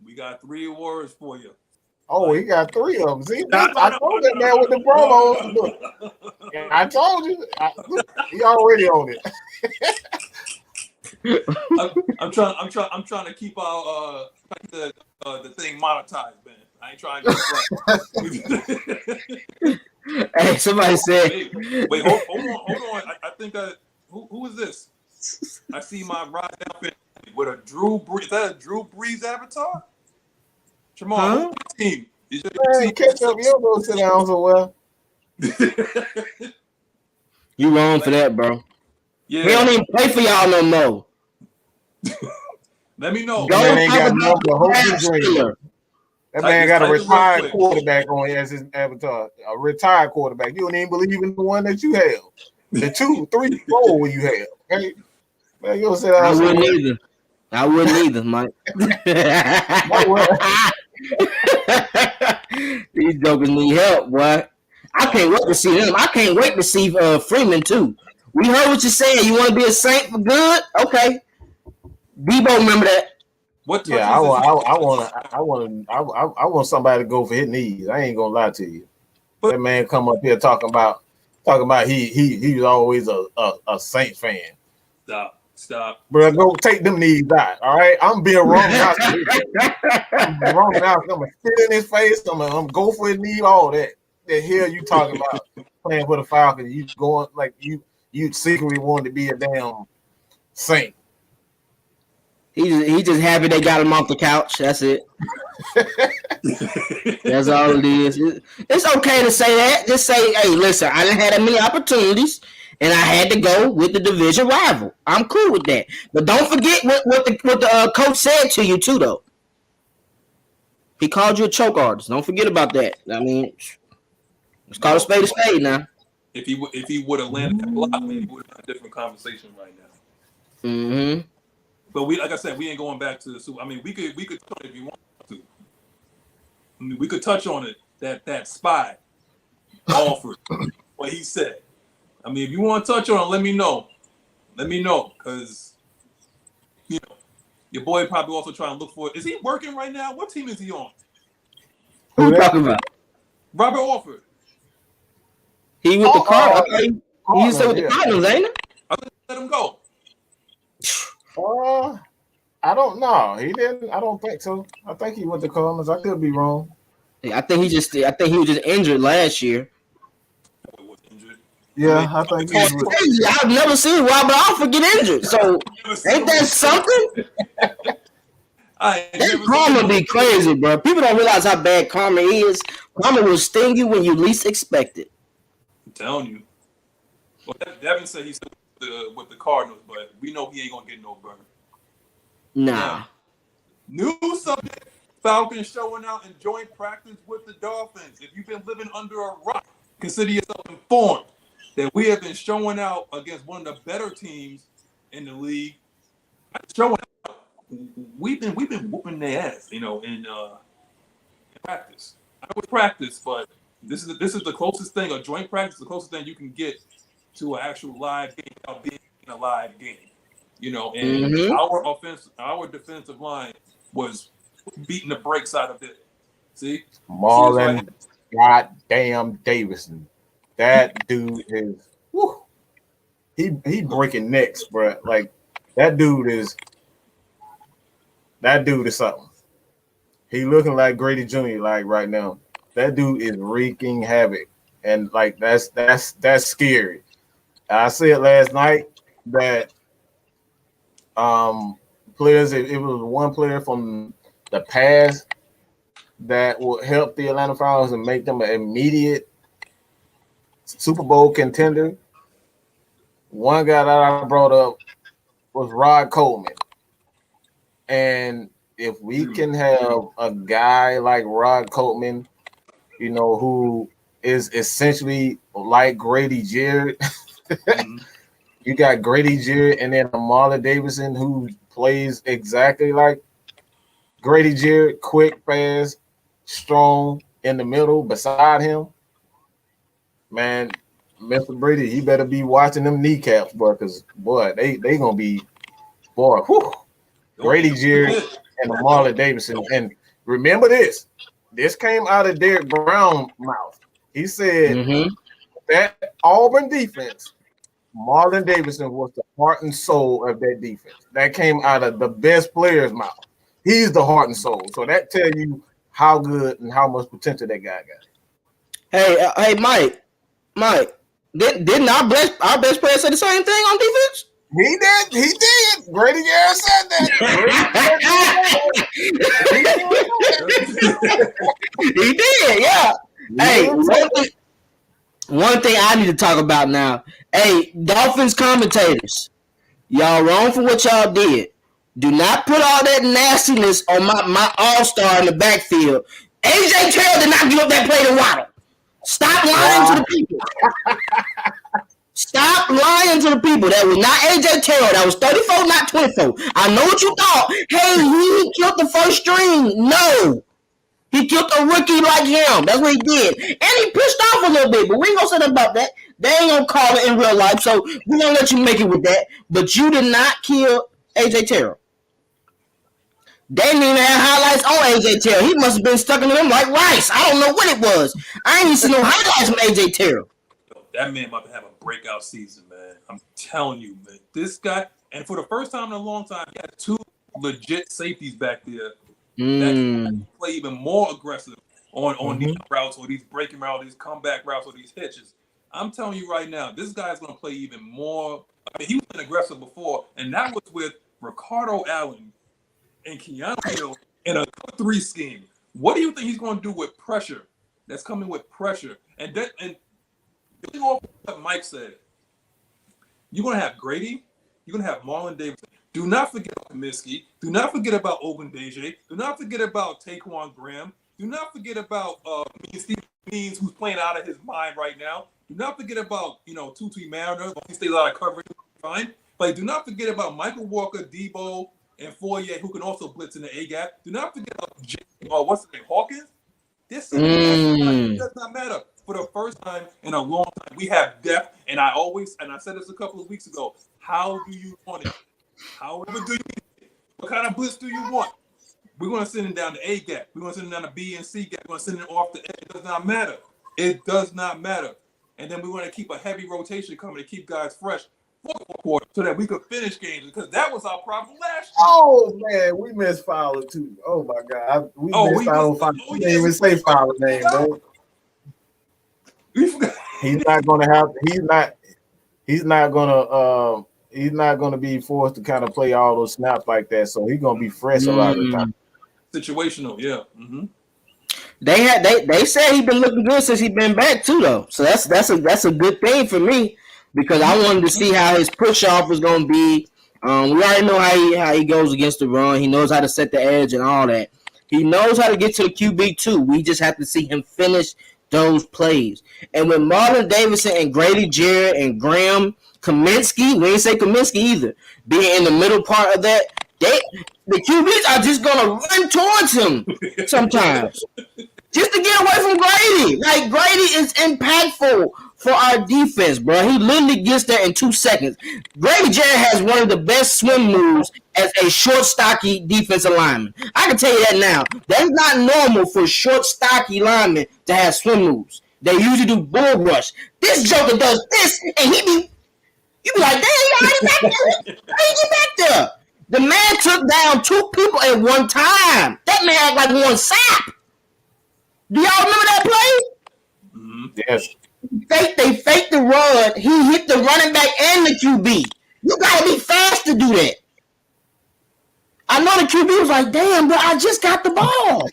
we got 3 awards for you. Oh, he got 3 of them. See, I told that man with the promos. Look, I told you. He already on it. I'm trying to keep our the thing monetized, man. I ain't trying to get Hey, somebody said. Wait, hold on. I think who is this? I see my ride outfit with a Drew Brees. Is that a Drew Brees avatar? Jamal, who's team? Man, catch up. You don't go sit down so well. You wrong for that, bro. Yeah. He don't even play for y'all no more. Let me know. That man ain't got Don't nothing but hope and dreams. That man got a retired quarterback on as his avatar. A retired quarterback. You don't even believe in the one that you have. The 2, 3, 4 when you have. Hey, man, you don't sit down. I wouldn't either. I wouldn't either, Mike. These jokers need help, boy. I can't wait to see him. I can't wait to see Freeman too. We heard what you said. You want to be a Saint for good? Okay. Debo, remember that. What? Yeah, I want somebody to go for his knees. I ain't gonna lie to you. But that man come up here talking about he was always a Saint fan. Stop. Bro, go take them knees out. All right, I'm being wrong now. I'm wrong now. I'm gonna spit in his face. I'm gonna go for his knee. All that. The hell you talking about playing for the Falcons? You going like you secretly wanted to be a damn Saint. He just happy they got him off the couch. That's it. That's all it is. It's okay to say that. Just say, hey, listen, I didn't have that many opportunities, and I had to go with the division rival. I'm cool with that. But don't forget what the coach said to you too, though. He called you a choke artist. Don't forget about that. I mean, it's called a spade now. If he would have landed that block, maybe we would have had a different conversation right now. Mm-hmm. But like I said, we ain't going back to the Super. I mean, we could touch on it if you want to. I mean, we could touch on it. That spy offered what he said. I mean, if you want to touch on it, let me know. Let me know, because you know your boy probably also trying to look for it. Is he working right now? What team is he on? Who you talking about? Robert Alford. He with the Cardinals. He's still with the Cardinals, ain't he? I let him go. I don't know. He didn't. I don't think so. I think he went to Cardinals. I could be wrong. I think he was just injured last year. Yeah, I think he was. I've never seen Robert Alford get injured. So ain't that something? That karma be crazy, bro. People don't realize how bad karma is. Karma will sting you when you least expect it. I'm telling you. Well, Devin said he's with the Cardinals, but we know he ain't gonna get no burn. Nah. New subject: Falcons showing out in joint practice with the Dolphins. If you've been living under a rock, consider yourself informed that we have been showing out against one of the better teams in the league. Showing out, we've been whooping their ass, in practice. I would practice, but this is the closest thing. A joint practice, the closest thing you can get to an actual live game without being in a live game. And our defensive line was beating the brakes out of it. See? Marlon goddamn Davison. That dude is he breaking necks, bro. Like that dude is something. He looking like Grady Jr. like right now. That dude is wreaking havoc. And like that's scary. I said last night that players, it was one player from the past that will help the Atlanta Falcons and make them an immediate Super Bowl contender. One guy that I brought up was Rod Coleman. And if we can have a guy like Rod Coleman, who is essentially like Grady Jarrett, you got Grady Jarrett and then Marlon Davidson, who plays exactly like Grady Jarrett, quick, fast, strong in the middle beside him. Man, Mr. Brady, he better be watching them kneecaps, boy, because, boy, they going to be, boy, whew. Grady Jarrett and Marlon Davidson. And remember this. This came out of Derek Brown's mouth. He said that Auburn defense, Marlon Davidson was the heart and soul of that defense. That came out of the best player's mouth. He's the heart and soul. So that tells you how good and how much potential that guy got. Hey, Mike, didn't our best player say the same thing on defense? He did. He did. Grady Jarrett said that. He did, yeah. Hey, one thing I need to talk about now. Hey, Dolphins commentators, y'all wrong for what y'all did. Do not put all that nastiness on my all-star in the backfield. AJ Terrell did not give up that play to Waddle. Stop lying to the people. Stop lying to the people. That was not AJ Terrell. That was 34, not 24. I know what you thought. Hey, he killed the first string. No. He killed a rookie like him. That's what he did. And he pissed off a little bit, but we ain't gonna say nothing about that. They ain't gonna call it in real life, so we gonna let you make it with that. But you did not kill AJ Terrell. They didn't even have highlights on AJ Terrell. He must have been stuck in them like rice. I don't know what it was. I ain't even seen no highlights from AJ Terrell. That man might have a breakout season, man. I'm telling you, man. This guy, and for the first time in a long time, he had two legit safeties back there that can play even more aggressive on these routes or these breaking routes, these comeback routes or these hitches. I'm telling you right now, this guy's going to play even more. I mean, he was aggressive before, and that was with Ricardo Allen and Keanu Hill in a 3 scheme. What do you think he's going to do with pressure? That's coming with pressure. And building off what Mike said, you're going to have Grady. You're going to have Marlon Davidson. Do not forget about Comiskey. Do not forget about Ogundeji. Do not forget about Taquan Graham. Do not forget about Steve Means, who's playing out of his mind right now. Do not forget about, Tutu Mariner. He stays out of coverage. Fine. But do not forget about Michael Walker, Debo, and Foye, who can also blitz in the A-gap. Do not forget about Hawkins. This does not matter. For the first time in a long time, we have depth. And I said this a couple of weeks ago. How do you want it? However do you need it? What kind of blitz do you want? We're going to send him down the A-gap. We're going to send him down the B and C gap. We're going to send him off the edge. It does not matter. It does not matter. And then we're going to keep a heavy rotation coming to keep guys fresh for the quarter so that we could finish games, because that was our problem last year. Oh, man, we missed Fowler, too. Oh, my God. We missed Fowler. We didn't even say Fowler's name, bro. He's not going to be forced to kind of play all those snaps like that, so he's going to be fresh a lot of the time. Situational, yeah. They said he's been looking good since he's been back too, though. So that's a good thing for me, because I wanted to see how his push off was going to be. We already know how he goes against the run. He knows how to set the edge and all that. He knows how to get to the QB too. We just have to see him finish those plays. And with Marlon Davidson and Grady Jarrett and Graham Kaminsky, we ain't say Kaminsky either, being in the middle part of that, the QBs are just gonna run towards him sometimes, just to get away from Grady. Like, Grady is impactful for our defense, bro. He literally gets there in 2 seconds. Grady Jarrett has one of the best swim moves as a short, stocky defensive lineman. I can tell you that now. That's not normal for short, stocky linemen to have swim moves. They usually do bull rush. This joker does this, and you be like, damn, he already back there. How you get back there? The man took down 2 people at one time. That man act like one sap. Do y'all remember that play? Yes. They faked the run. He hit the running back and the QB. You gotta be fast to do that. I know the QB was like, damn, bro, I just got the ball.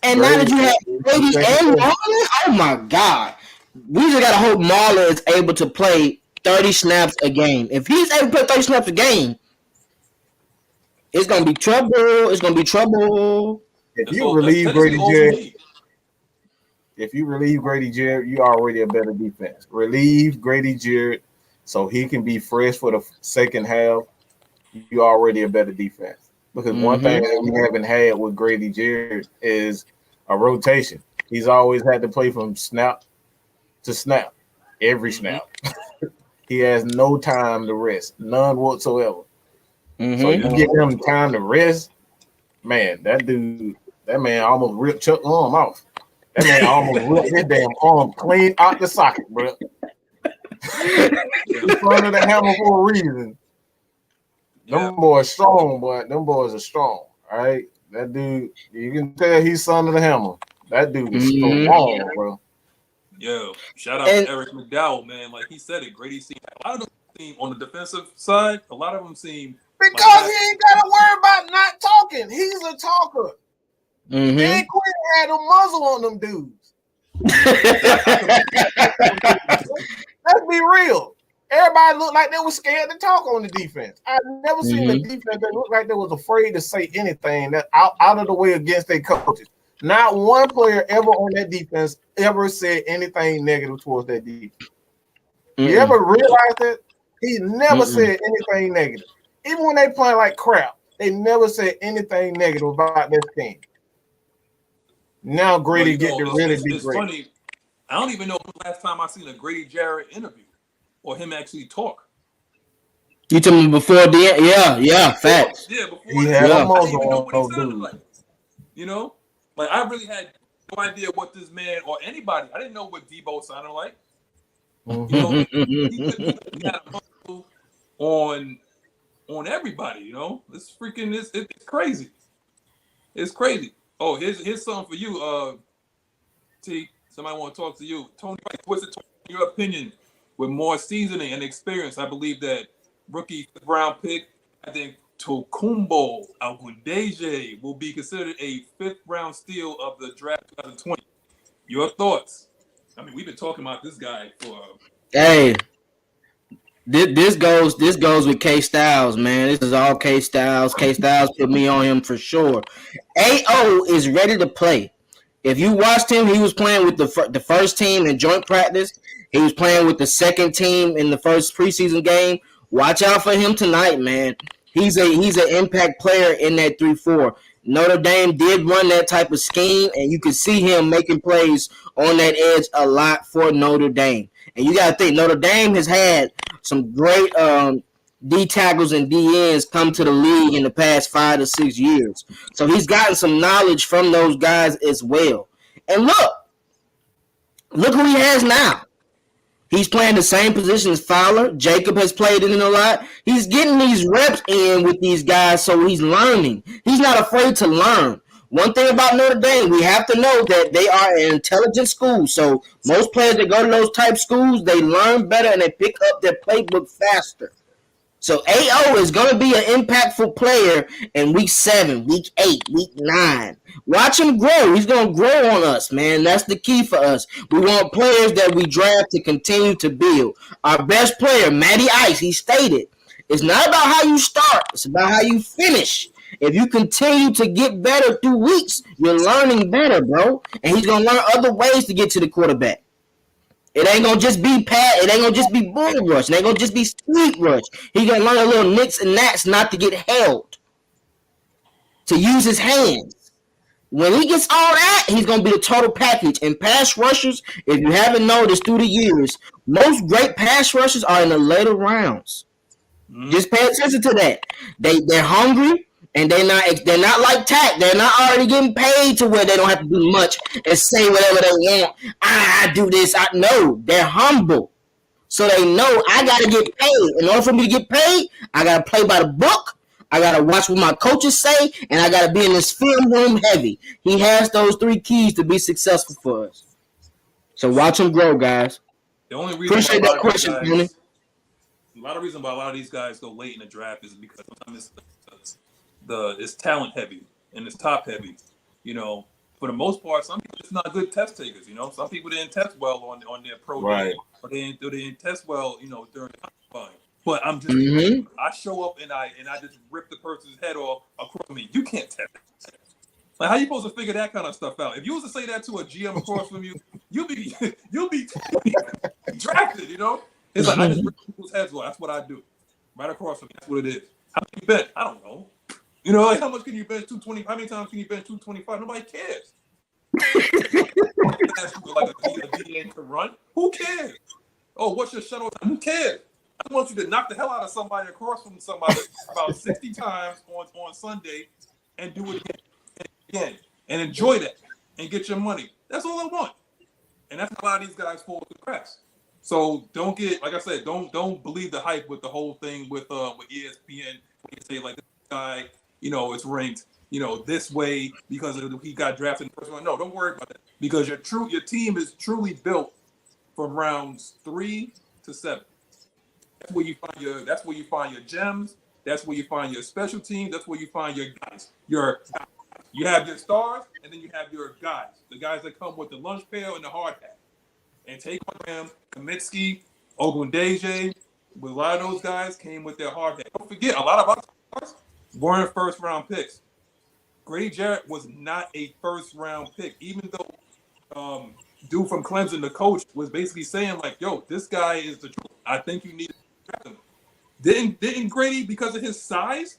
And now that you have Brady and Marlon, oh my God. We just gotta hope Marlon is able to play 30 snaps a game. If he's able to play 30 snaps a game, it's gonna be trouble. It's gonna be trouble. If you relieve Grady Jarrett, you're already a better defense. Relieve Grady Jarrett so he can be fresh for the second half. You're already a better defense. Because one thing that we haven't had with Grady Jarrett is a rotation. He's always had to play from snap to snap, every snap. He has no time to rest, none whatsoever. So you give him time to rest, man, that man almost ripped Chuck's arm off. That man almost ripped his damn arm clean out the socket, bro. He's under the hammer for a reason. Them boys strong, but them boys are strong. All right, that dude, you can tell he's son of the hammer. That dude is strong, bro. Yo, shout out And to Eric McDowell, man. Like he said it, Grady seemed a lot of them seem on the defensive side. A lot of them seem like Because he ain't got to worry about not talking. He's a talker. mm-hmm. Dan Quinn had a muzzle on them dudes. Let's be real. Everybody looked like they were scared to talk on the defense. I've never seen a defense that looked like they was afraid to say anything that out of the way against their coaches. Not one player ever on that defense ever said anything negative towards that defense. You ever realize that? He never said anything negative. Even when they play like crap, they never said anything negative about their team. Now Grady get to really be it's great. Funny. I don't even know the last time I seen a Grady Jarrett interview or him actually talk. You told me before the yeah, facts. Yeah, before he had a I didn't muzzle even know on what he those sounded dudes. like. You know, like I really had no idea what this man or anybody. I didn't know what Debo sounded like. You know, he had a muzzle on everybody. You know, it's freaking it's crazy. It's crazy. Oh, here's something for you, T. Somebody want to talk to you, Tony. What's it? In your opinion, with more seasoning and experience, I believe that rookie round pick, I think Tokumbo Agundeje will be considered a 5th round steal of the draft 2020. Your thoughts? I mean, we've been talking about this guy for. Hey, this goes with K Styles, man. This is all K Styles. K Styles put me on him for sure. AO is ready to play. If you watched him, he was playing with the first team in joint practice. He was playing with the second team in the first preseason game. Watch out for him tonight, man. He's an impact player in that 3-4. Notre Dame did run that type of scheme, and you could see him making plays on that edge a lot for Notre Dame. And you got to think, Notre Dame has had some great D tackles and D ends come to the league in the past 5 to 6 years. So he's gotten some knowledge from those guys as well. And look who he has now. He's playing the same position as Fowler. Jacob has played in it a lot. He's getting these reps in with these guys, so he's learning. He's not afraid to learn. One thing about Notre Dame, we have to know that they are an intelligent school. So most players that go to those type schools, they learn better and they pick up their playbook faster. So AO is going to be an impactful player in week 7, week 8, week 9. Watch him grow. He's going to grow on us, man. That's the key for us. We want players that we draft to continue to build. Our best player, Matty Ice, he stated, it's not about how you start. It's about how you finish. If you continue to get better through weeks, you're learning better, bro. And he's going to learn other ways to get to the quarterback. It ain't gonna just be it ain't gonna just be bull rush. It ain't gonna just be street rush. He gonna learn a little nicks and nats not to get held. To use his hands. When he gets all that, he's gonna be the total package. And pass rushers, if you haven't noticed through the years, most great pass rushers are in the later rounds. Just pay attention to that. They're hungry. And they're not like Tack. They're not already getting paid to where they don't have to do much and say whatever they want. I do this. No, they're humble. So they know I got to get paid. In order for me to get paid, I got to play by the book. I got to watch what my coaches say. And I got to be in this film room heavy. He has those 3 keys to be successful for us. So watch him grow, guys. The only reason Appreciate that question, Tony. A lot of reason why a lot of these guys go late in the draft is because sometimes it's talent heavy and it's top heavy. You know, for the most part, some people just not good test takers. You know, some people didn't test well on their pro day, or they didn't test well. You know, during the combine. But I'm just, I show up and I just rip the person's head off across me. You can't test. Like, how you supposed to figure that kind of stuff out? If you was to say that to a GM across from you, you'll be drafted. You know, it's like I just rip people's heads off. That's what I do. Right across from me. That's what it is. How much you bet? I don't know. You know, like how much can you bench 220? How many times can you bench 225? Nobody cares. Like a DA to run. Who cares? Oh, what's your shuttle time? Who cares? I want you to knock the hell out of somebody across from somebody about 60 times on Sunday and do it again and enjoy that and get your money. That's all I want. And that's a lot of these guys fall to the cracks. So don't get, like I said, don't believe the hype with the whole thing with ESPN. You say like this guy, you know, it's ranked, you know, this way because he got drafted in the first one. No, don't worry about that because your team is truly built from rounds 3 to 7. That's where you find your gems. That's where you find your special teams. That's where you find your guys. You have your stars, and then you have your guys. The guys that come with the lunch pail and the hard hat. And take on them, Kamitsky, Ogundeje, with a lot of those guys came with their hard hat. Don't forget, a lot of our stars weren't first round picks. Grady Jarrett was not a first round pick, even though dude from Clemson, the coach, was basically saying like, "Yo, this guy is the truth. I think you need to draft him." Didn't Grady because of his size?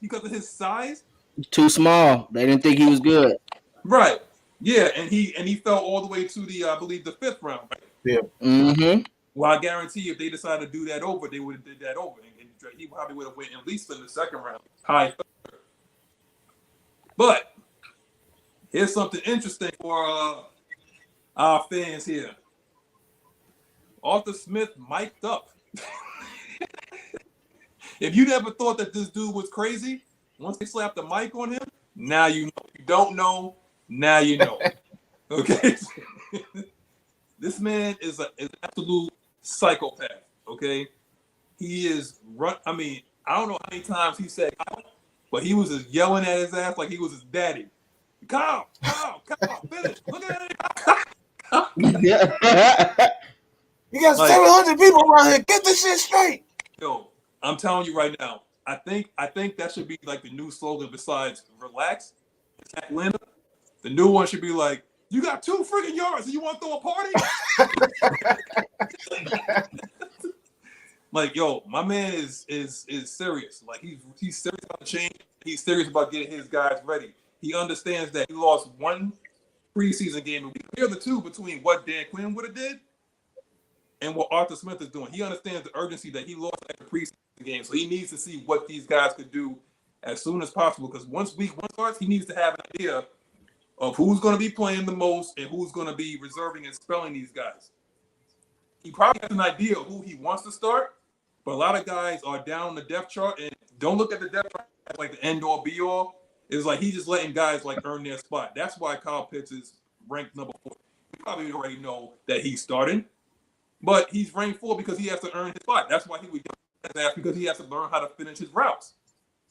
Too small. They didn't think he was good. Right. Yeah, and he fell all the way to the I believe the 5th round. Right? Yeah. Mm-hmm. Well, I guarantee if they decided to do that over, they would have did that over, and he probably would have went at least in the 2nd round, high 3rd. But here's something interesting for our fans here. Arthur Smith mic'd up. If you never thought that this dude was crazy, once they slapped the mic on him, now you know. If you don't know, now you know. Okay? This man is an absolute psychopath, okay? He is I don't know how many times he said Kyle, but he was just yelling at his ass like he was his daddy. Kyle, finish. Look at it. You got 700 people around here. Get this shit straight. Yo, I'm telling you right now, I think that should be like the new slogan besides relax, it's Atlanta. The new one should be like, you got 2 freaking yards and you want to throw a party? Like, yo, my man is serious. Like he's serious about the change. He's serious about getting his guys ready. He understands that he lost 1 preseason game. And we compare the 2 between what Dan Quinn would have did and what Arthur Smith is doing. He understands the urgency that he lost at the preseason game. So he needs to see what these guys could do as soon as possible. Because once week 1 starts, he needs to have an idea of who's going to be playing the most and who's going to be reserving and spelling these guys. He probably has an idea of who he wants to start, but a lot of guys are down the depth chart, and don't look at the depth chart as like the end-all, be-all. It's like he's just letting guys like earn their spot. That's why Kyle Pitts is ranked number 4. You probably already know that he's starting, but he's ranked 4 because he has to earn his spot. That's why he would get his ass, because he has to learn how to finish his routes.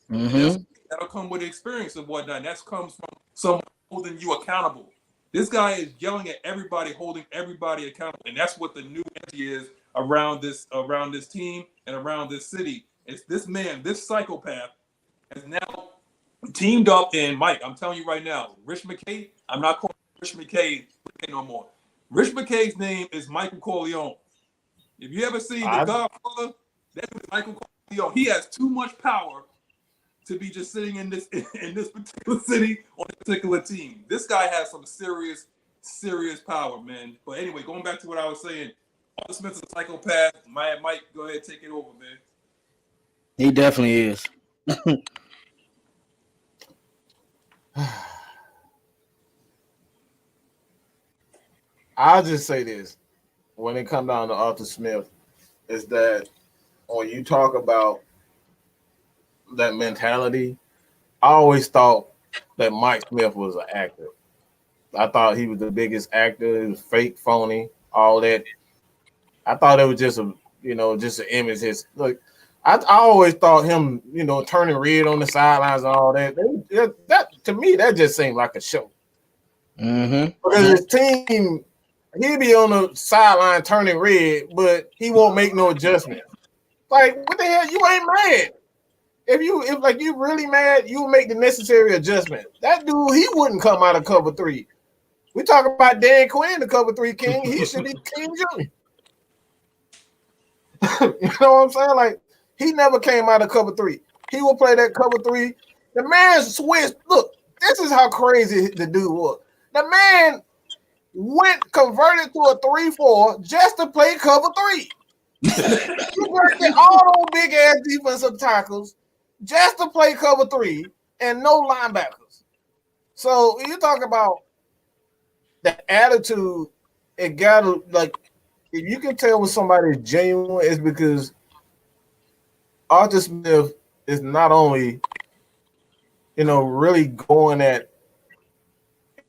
Mm-hmm. That'll come with experience and whatnot. And that comes from someone holding you accountable. This guy is yelling at everybody, holding everybody accountable, and that's what the new energy is around this team and around this city. It's this man, this psychopath, has now teamed up. And Mike, I'm telling you right now, Rich McKay. I'm not calling Rich McKay no more. Rich McKay's name is Michael Corleone. If you ever seen The Godfather, that is Michael Corleone. He has too much power to be just sitting in this particular city on a particular team. This guy has some serious power, man. But anyway, going back to what I was saying, Arthur Smith's a psychopath. Mike, go ahead, take it over, man. He definitely is. I'll just say this. When it comes down to Arthur Smith, is that when you talk about that mentality, I always thought that Mike Smith was an actor. I thought he was the biggest actor. He was fake, phony, all that. I thought it was just an image. I always thought him, turning red on the sidelines and all that. That to me, that just seemed like a show. Mm-hmm. Because his team, he'd be on the sideline turning red, but he won't make no adjustment. Like, what the hell? You ain't mad. If you really mad, you make the necessary adjustment. That dude, he wouldn't come out of cover 3. We talk about Dan Quinn, the cover 3 king. He should be King Junior. You know what I'm saying? Like, he never came out of cover 3. He will play that cover 3. The man switched. Look, this is how crazy the dude was. The man converted to a 3-4 just to play cover 3. He worked at all those big ass defensive tackles just to play cover 3 and no linebackers. So you talk about the attitude. It gotta, like, if you can tell when somebody's genuine, it's because Arthur Smith is not only, really going at,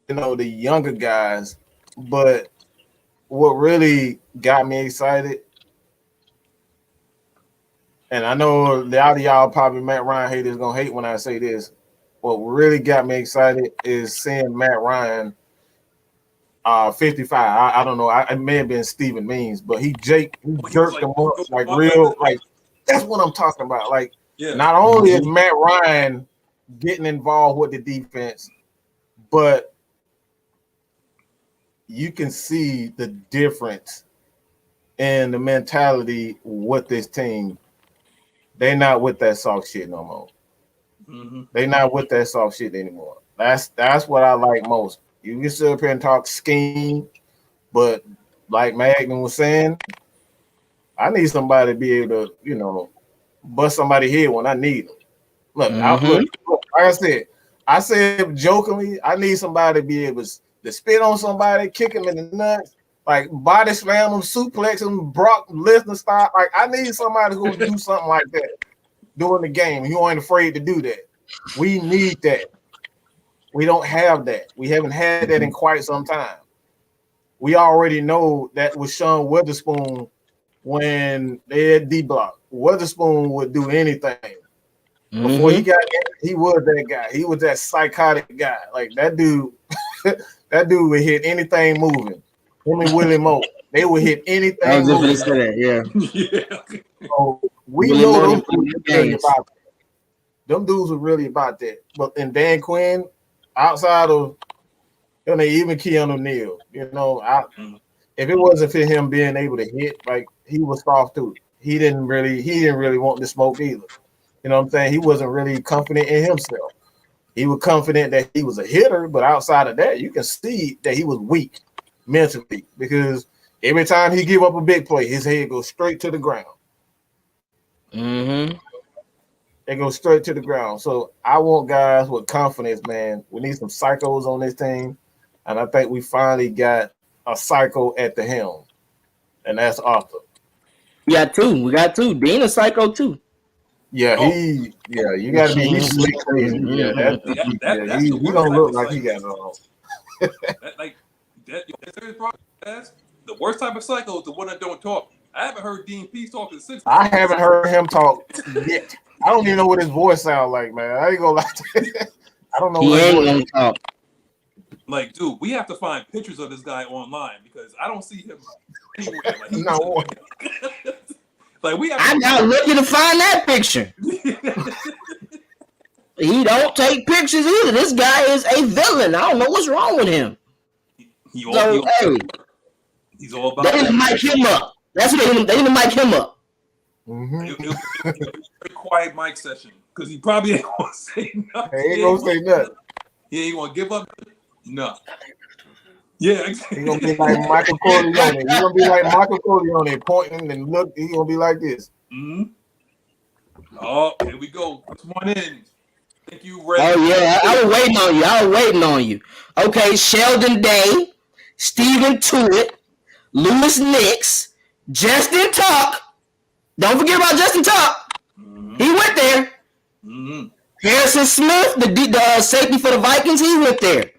the younger guys, but what really got me excited, and I know a lot of y'all probably Matt Ryan haters gonna hate when I say this. What really got me excited is seeing Matt Ryan 55. I don't know. It may have been Steven Means, but he jerked them up like real. Like that's what I'm talking about. Like not only is Matt Ryan getting involved with the defense, but you can see the difference in the mentality with this team. They not with that soft shit no more. They not with that soft shit anymore. That's what I like most. You can sit up here and talk scheme, but like Maggie was saying, I need somebody to be able to, bust somebody head when I need them. Look, look, like I said jokingly, I need somebody to be able to spit on somebody, kick him in the nuts, like body slam him, suplex him, Brock Lesnar style. Like I need somebody who will do something like that during the game. You ain't afraid to do that. We need that. We don't have that. We haven't had that in quite some time. We already know that with Sean Witherspoon when they had D-block. Witherspoon would do anything. Before he got in, he was that guy. He was that psychotic guy. Like that dude, that dude would hit anything moving. Him and Willie Moe, they would hit anything. I was just gonna say that, yeah. So we Willie know Moe those dudes were really about that. Them dudes were really about that. But in Dan Quinn, outside of even Keanu Neal, if it wasn't for him being able to hit, like he was soft too. He didn't really want to smoke either. You know what I'm saying? He wasn't really confident in himself. He was confident that he was a hitter, but outside of that, you can see that he was weak mentally because every time he give up a big play, his head goes straight to the ground. It goes straight to the ground. So I want guys with confidence, man. We need some psychos on this team, and I think we finally got a psycho at the helm, and that's Arthur. We got two. Dean a psycho too. Yeah, you gotta be he's slick crazy. Yeah, he don't look like he got it all. The worst type of psycho is the one that don't talk. I haven't heard Dean Pease talk in 6 months. I haven't heard him talk yet. I don't even know what his voice sounds like, man. I ain't gonna lie to you. I don't know what his voice gonna talk. Like, dude, we have to find pictures of this guy online because I don't see him anywhere. Like, no. Like we have I'm not looking to find that picture. He don't take pictures either. This guy is a villain. I don't know what's wrong with him. He's all about. They need to mic him up. That's what they need to mic him up. It'll be a very quiet mic session because he probably ain't gonna say nothing. He ain't gonna say nothing. He ain't gonna give up. No. Yeah, exactly. He's gonna be like Michael Corleone. He's gonna be like Michael Corleone pointing and look. He's gonna be like this. Oh, here we go. First one in. Thank you, Ray. Oh yeah, I was waiting on you. Okay, Sheldon Day, Stephen Tuitt, Lewis Nix, Justin Tuck. Don't forget about Justin Tuck. He went there. Harrison Smith, the safety for the Vikings, he went there.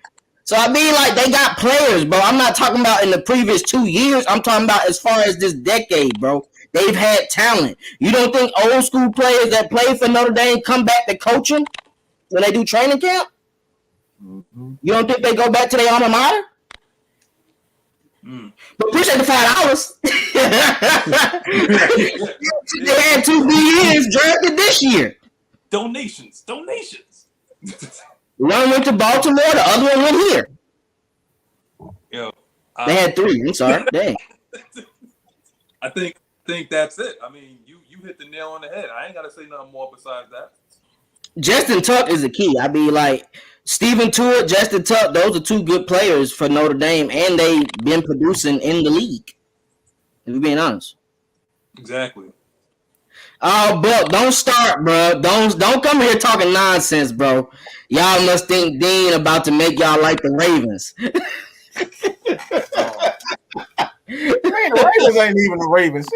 So I mean, like, they got players, bro. I'm not talking about in the previous 2 years. I'm talking about as far as this decade, bro. They've had talent. You don't think old school players that play for Notre Dame come back to coaching when they do training camp? You don't think they go back to their alma mater? But appreciate the $5. They had 2 years drafted this year. Donations. One went to Baltimore, the other one went here. Yo, they had 3. I'm sorry. Dang. I think that's it. I mean, you hit the nail on the head. I ain't gotta say nothing more besides that. Justin Tuck is the key. I mean, like Stephen Tuitt, Justin Tuck, those are 2 good players for Notre Dame, and they've been producing in the league. If we're being honest. Exactly. Oh, bro, don't start, bro. Don't come here talking nonsense, bro. Y'all must think Dean about to make y'all like the Ravens. The Ravens ain't even the Ravens.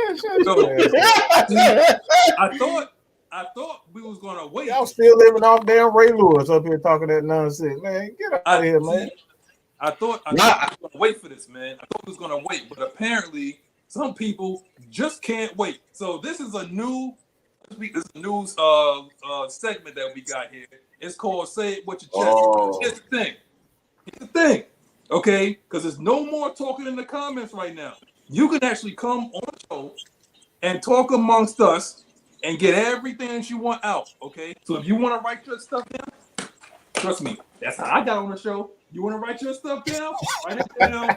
I thought we was gonna wait. Y'all still living off damn Ray Lewis up here talking that nonsense, man. Get out of here, man. I thought I was gonna wait for this, man. I thought I was gonna wait, but apparently some people just can't wait. So this is a new segment that we got here. It's called "Say It With Your Chest." Oh. Here's the thing, okay? Because there's no more talking in the comments right now. You can actually come on the show and talk amongst us and get everything that you want out, okay? So if you want to write your stuff down, trust me, that's how I got on the show. You want to write your stuff down? Write it down.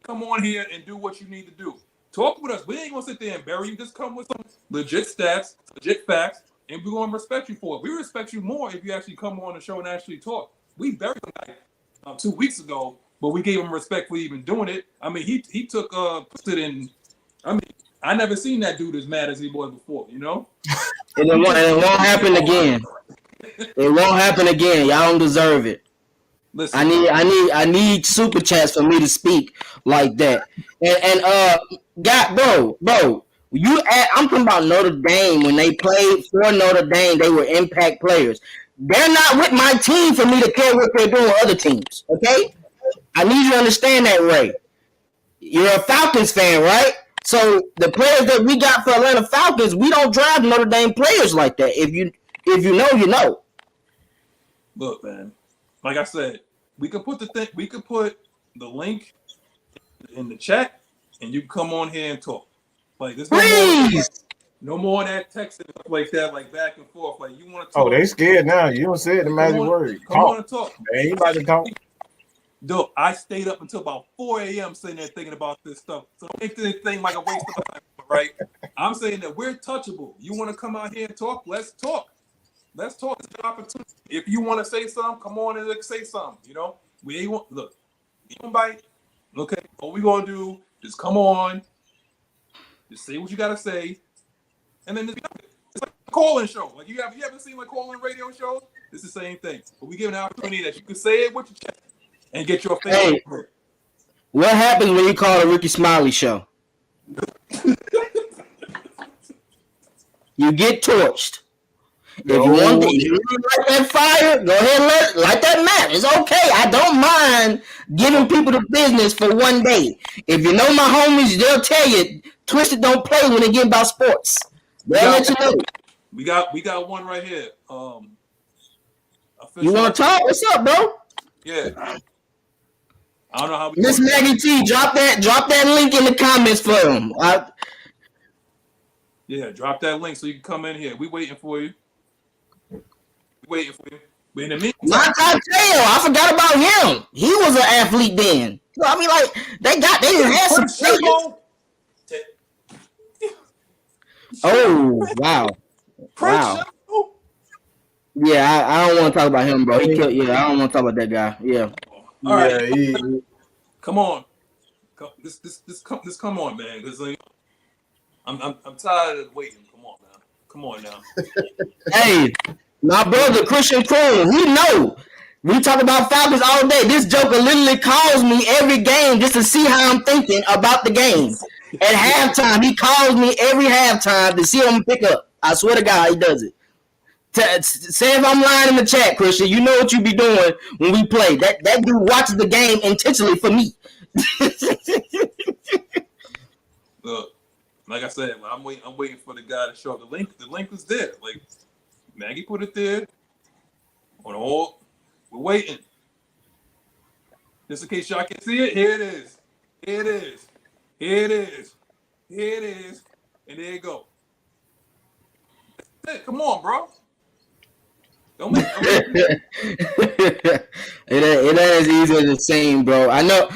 Come on here and do what you need to do. Talk with us. We ain't gonna sit there and bury you. Just come with some legit stats, legit facts, and we're gonna respect you for it. We respect you more if you actually come on the show and actually talk. We buried him like 2 weeks ago, but we gave him respect for even doing it. I mean, he took it in. I mean, I never seen that dude as mad as he was before. You know. And it won't happen again. It won't happen again. Y'all don't deserve it. Listen, I need super chats for me to speak like that. And bro, I'm talking about Notre Dame. When they played for Notre Dame, they were impact players. They're not with my team for me to care what they're doing with other teams. Okay, I need you to understand that, Ray. You're a Falcons fan, right? So the players that we got for Atlanta Falcons, we don't draft Notre Dame players like that. If you know, you know. Look, man. Like I said, we could put the link in the chat, and you can come on here and talk. Like there's no more of that texting like that, like back and forth. Like you want to talk. Oh, they scared now. You don't say the magic word. Come on and talk. They ain't about to talk. Dude, I stayed up until about 4 a.m. sitting there thinking about this stuff. So don't make this thing like a waste of time, right? I'm saying that we're touchable. You want to come out here and talk? Let's talk. Let's talk. It's an opportunity. If you want to say something, come on and say something. You know, we ain't want look. You don't bite. Okay, what we gonna do is come on, just say what you gotta say, and then it's like a call-in show. Like you haven't seen like call-in radio shows? It's the same thing. But we give an opportunity that you can say it with your chest and get your face. Hey, what happens when you call a Ricky Smiley show? You get torched. If you want to light that fire, go ahead and light that match. It's okay. I don't mind giving people the business for one day. If you know my homies, they'll tell you Twisted don't play when they get about sports. They'll let you know. We got one right here. You want to talk? What's up, bro? Yeah. I don't know how. Miss Maggie T, drop that link in the comments for him. Yeah, drop that link so you can come in here. We waiting for you. Waiting for you. But in the meantime, I forgot about him. He was an athlete then. So, I mean, like they didn't have some players. Oh wow. Yeah, I don't want to talk about him, bro. I don't want to talk about that guy. Yeah. All right. Come on. This come on, man. Because I'm tired of waiting. Come on now. Hey. My brother, Christian Kroon, he know. We talk about Falcons all day. This joker literally calls me every game just to see how I'm thinking about the game. At halftime, he calls me every halftime to see what I'm pick up. I swear to God, he does it. Say if I'm lying in the chat, Christian, you know what you be doing when we play. That dude watches the game intentionally for me. Look, like I said, I'm waiting for the guy to show up. The link was there. Like, Maggie put it there. We're waiting. Just in case y'all can see it, here it is. And there you go. That's it. Come on, bro. Don't make it ain't as easy as it seems, bro. I know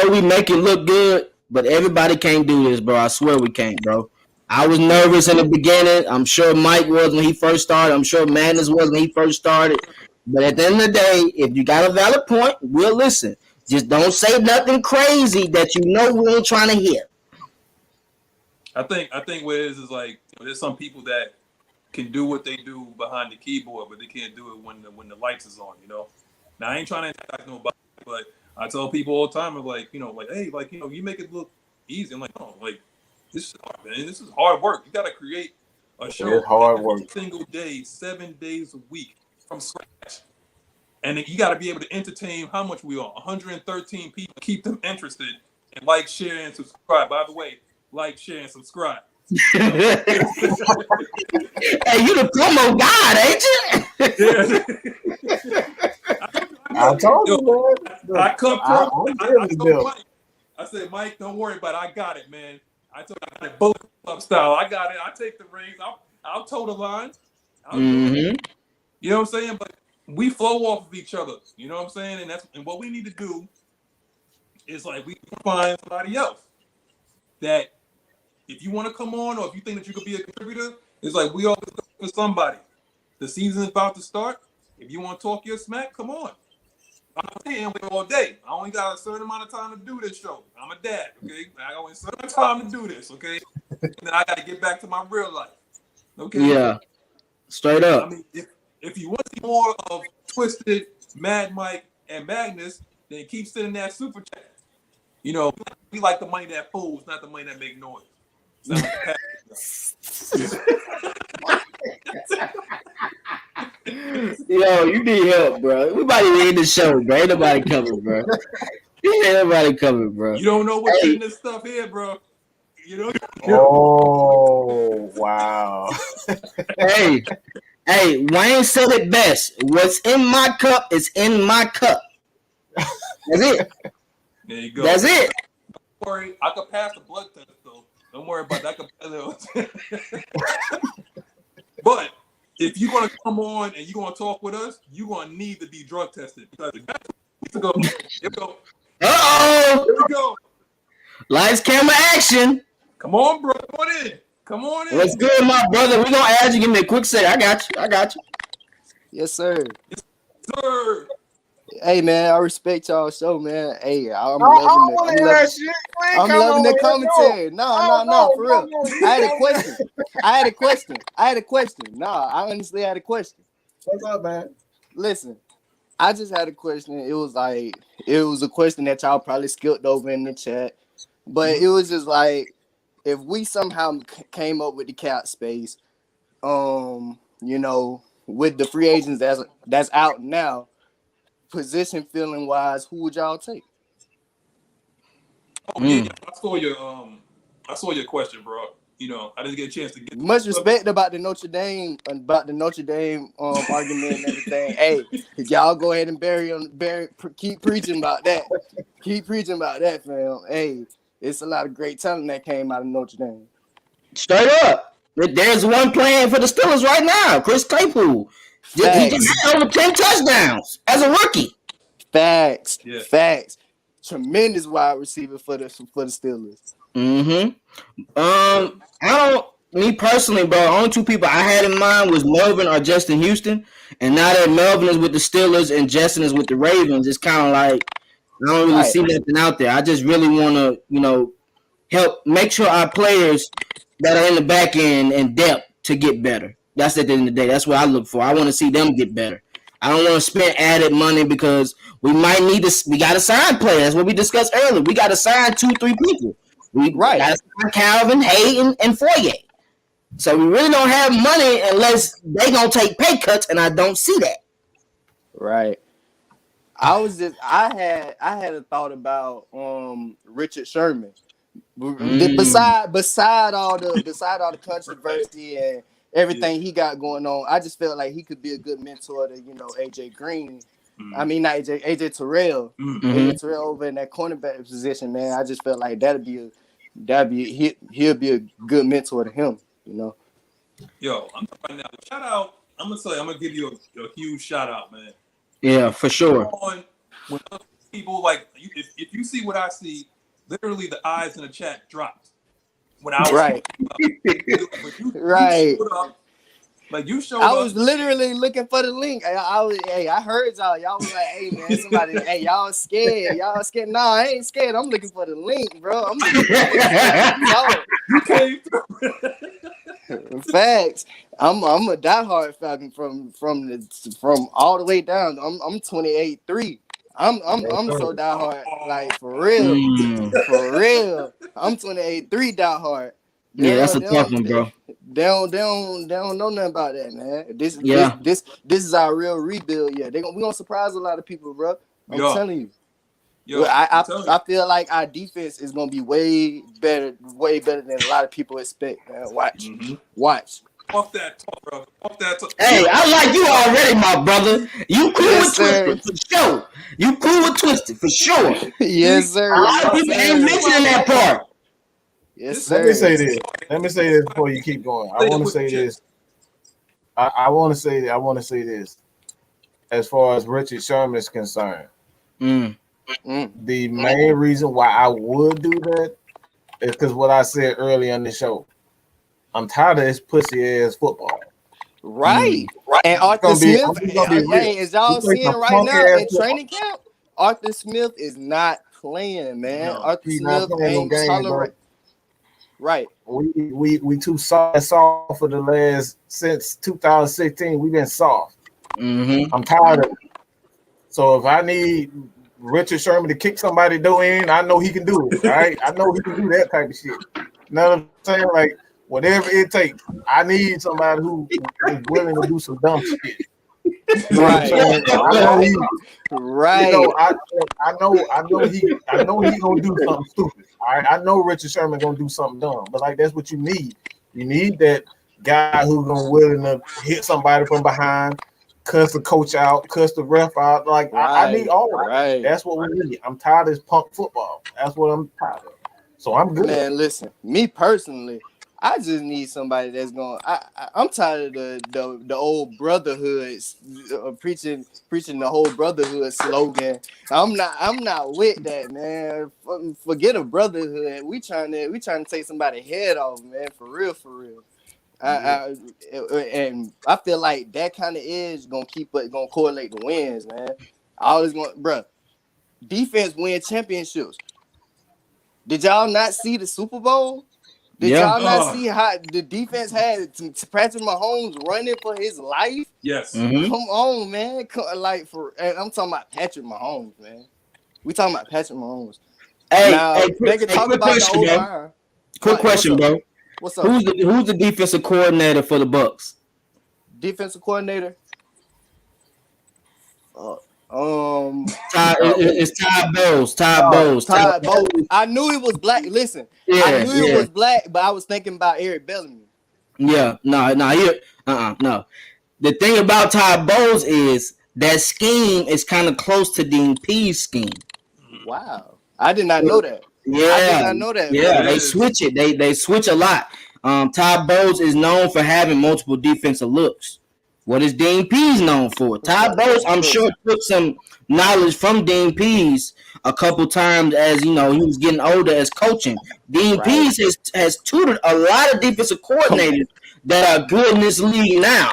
we make it look good, but everybody can't do this, bro. I swear we can't, bro. I was nervous in the beginning. I'm sure Mike was when he first started. I'm sure Madness was when he first started. But at the end of the day, if you got a valid point, we'll listen. Just don't say nothing crazy that you know we ain't trying to hear. I think what it is like there's some people that can do what they do behind the keyboard, but they can't do it when the lights is on, you know. Now I ain't trying to attack nobody, but I tell people all the time, I'm like, you know, like, hey, like, you know, you make it look easy. I'm like, no, like, this is hard, man. This is hard work. You got to create a show hard work. every single day, 7 days a week from scratch. And then you got to be able to entertain how much we are. 113 people. Keep them interested and like, share, and subscribe. By the way, like, share, and subscribe. Hey, you the promo god, ain't you? I told you, man. I come I'm told Mike. I said, Mike, don't worry about it. I got it, man. I told you I got it Bullet Club style. I got it. I take the reins. I'll toe the line. You know what I'm saying? But we flow off of each other. You know what I'm saying? And what we need to do is like we find somebody else that if you want to come on or if you think that you could be a contributor, it's like we always look for somebody. The season is about to start. If you want to talk your smack, come on. I'm staying with all day. I only got a certain amount of time to do this show. I'm a dad, okay? I got only a certain time to do this, okay? And then I got to get back to my real life, okay? Yeah, straight up. I mean, if you want to see more of Twisted, Mad Mike, and Magnus, then keep sending that super chat. You know, we like the money that fools, not the money that make noise. Yo, you need help, bro. Everybody need the show, bro. Ain't nobody coming, bro. Ain't nobody coming, bro. You don't know what's in this stuff here, bro. You know. Oh wow. Hey, Wayne said it best. What's in my cup is in my cup. That's it. There you go. That's it. Don't worry, I could pass the blood test though. Don't worry about that. But if you're gonna come on and you're gonna talk with us, you're gonna need to be drug tested. Here we go. Uh-oh. Here we go. Lights, camera, action. Come on, bro. Come on in. Come on in. What's good, my brother? We gonna add you. Give me a quick second. I got you. Yes, sir. Yes, sir. Hey, man, I respect y'all show, man. Hey, I'm loving the commentary. No, for real. I had a question. No, I honestly had a question. What's up, man? Listen, I just had a question. It was a question that y'all probably skipped over in the chat, but it was just like, if we somehow came up with the cap space, you know, with the free agents that's out now, position feeling wise, who would y'all take? Oh yeah, I saw your question, bro. You know, I didn't get a chance to get much respect about the Notre Dame argument and everything. Hey, y'all go ahead and keep preaching about that. Keep preaching about that, fam. Hey, it's a lot of great talent that came out of Notre Dame. Straight up. There's one playing for the Steelers right now, Chris Claypool. He just had over 10 touchdowns as a rookie. Facts. Tremendous wide receiver for the Steelers. Me personally, bro, only two people I had in mind was Melvin or Justin Houston. And now that Melvin is with the Steelers and Justin is with the Ravens, it's kind of like I don't really see nothing out there. I just really want to, you know, help make sure our players that are in the back end and depth to get better. That's at the end of the day. That's what I look for. I want to see them get better. I don't want to spend added money because we might need to. We got to sign players. That's what we discussed earlier. We got to sign 2-3 people. We got to sign Calvin, Hayden, and Foyer. So we really don't have money unless they gonna take pay cuts, and I don't see that. Right. I had a thought about Richard Sherman. Beside all the controversy and everything he got going on, I just felt like he could be a good mentor to, you know, AJ Green. I mean, not AJ Terrell. AJ Terrell over in that cornerback position, man. I just felt like he'll be a good mentor to him, you know. Yo, I'm right now. Shout out. I'm gonna give you a huge shout out, man. Yeah, for sure. When people like if you see what I see, literally the eyes in the chat dropped. When I was you showed up. I was literally looking for the link. I heard y'all. Y'all was like, hey man, somebody, hey, y'all scared. No, I ain't scared. I'm looking for the link, bro. I'm looking for the link. Facts. I'm a diehard Falcon from all the way down. I'm 28-3. I'm so diehard, like for real. I'm 28-3 diehard. Yeah, that's a tough one, bro. They don't know nothing about that, man. Yeah. This is our real rebuild. Yeah, we're gonna surprise a lot of people, bro. I'm telling you. Yo, I feel like our defense is gonna be way better than a lot of people expect, man. Watch. Off that talk, bro. Off that talk. Hey, I like you already, my brother. You cool Yes, with sir. Twisted for sure. You cool with Twisted for sure. Yes, sir. A lot of people ain't mentioning that part. Yes, sir. Let me say this before you keep going. I want to say this. I want to say this. As far as Richard Sherman is concerned, the main reason why I would do that is because what I said earlier in the show. I'm tired of this pussy ass football. Right. And Arthur Smith, as y'all seeing right now in training camp, Arthur Smith is not playing, man. No, Arthur Smith ain't tolerating. Right. We too soft for the last since 2016. We've been soft. I'm tired of it. So if I need Richard Sherman to kick somebody in, I know he can do it. All right, I know he can do that type of shit. You know what I'm saying? Like whatever it takes, I need somebody who is willing to do some dumb shit. You know right. Right. You know, I know he gonna do something stupid. All right, I know Richard Sherman gonna do something dumb, but like that's what you need. You need that guy who's gonna willing to hit somebody from behind, cuss the coach out, cuss the ref out. Like I need all of that. Right. That's what we need. I'm tired of this punk football. That's what I'm tired of. So I'm good. Man, listen, me personally, I just need somebody that's going. I'm tired of the old brotherhood preaching the whole brotherhood slogan. I'm not with that, man. Forget a brotherhood. We trying to take somebody's head off, man. For real. And I feel like that kind of edge gonna correlate the wins, man. Defense win championships. Did y'all not see the Super Bowl? Did y'all not see how the defense had Patrick Mahomes running for his life? Yes. Come on, man. And I'm talking about Patrick Mahomes, man. We talking about Patrick Mahomes. They can talk about the old line. Quick question, bro. What's up? Who's the defensive coordinator for the Bucs? Defensive coordinator? It's Todd Bowles. Todd Bowles. I knew it was black. Listen, I knew it was black, but I was thinking about Eric Bellamy. Yeah, no. The thing about Todd Bowles is that scheme is kind of close to Dean Pease scheme. Wow, I did not know that. Yeah, I did not know that. Yeah, they switch it. They switch a lot. Todd Bowles is known for having multiple defensive looks. What is Dean Pease known for? Todd Bowles, I'm sure, took some knowledge from Dean Pease a couple times as he was getting older as coaching. Dean Pease has tutored a lot of defensive coordinators that are good in this league now.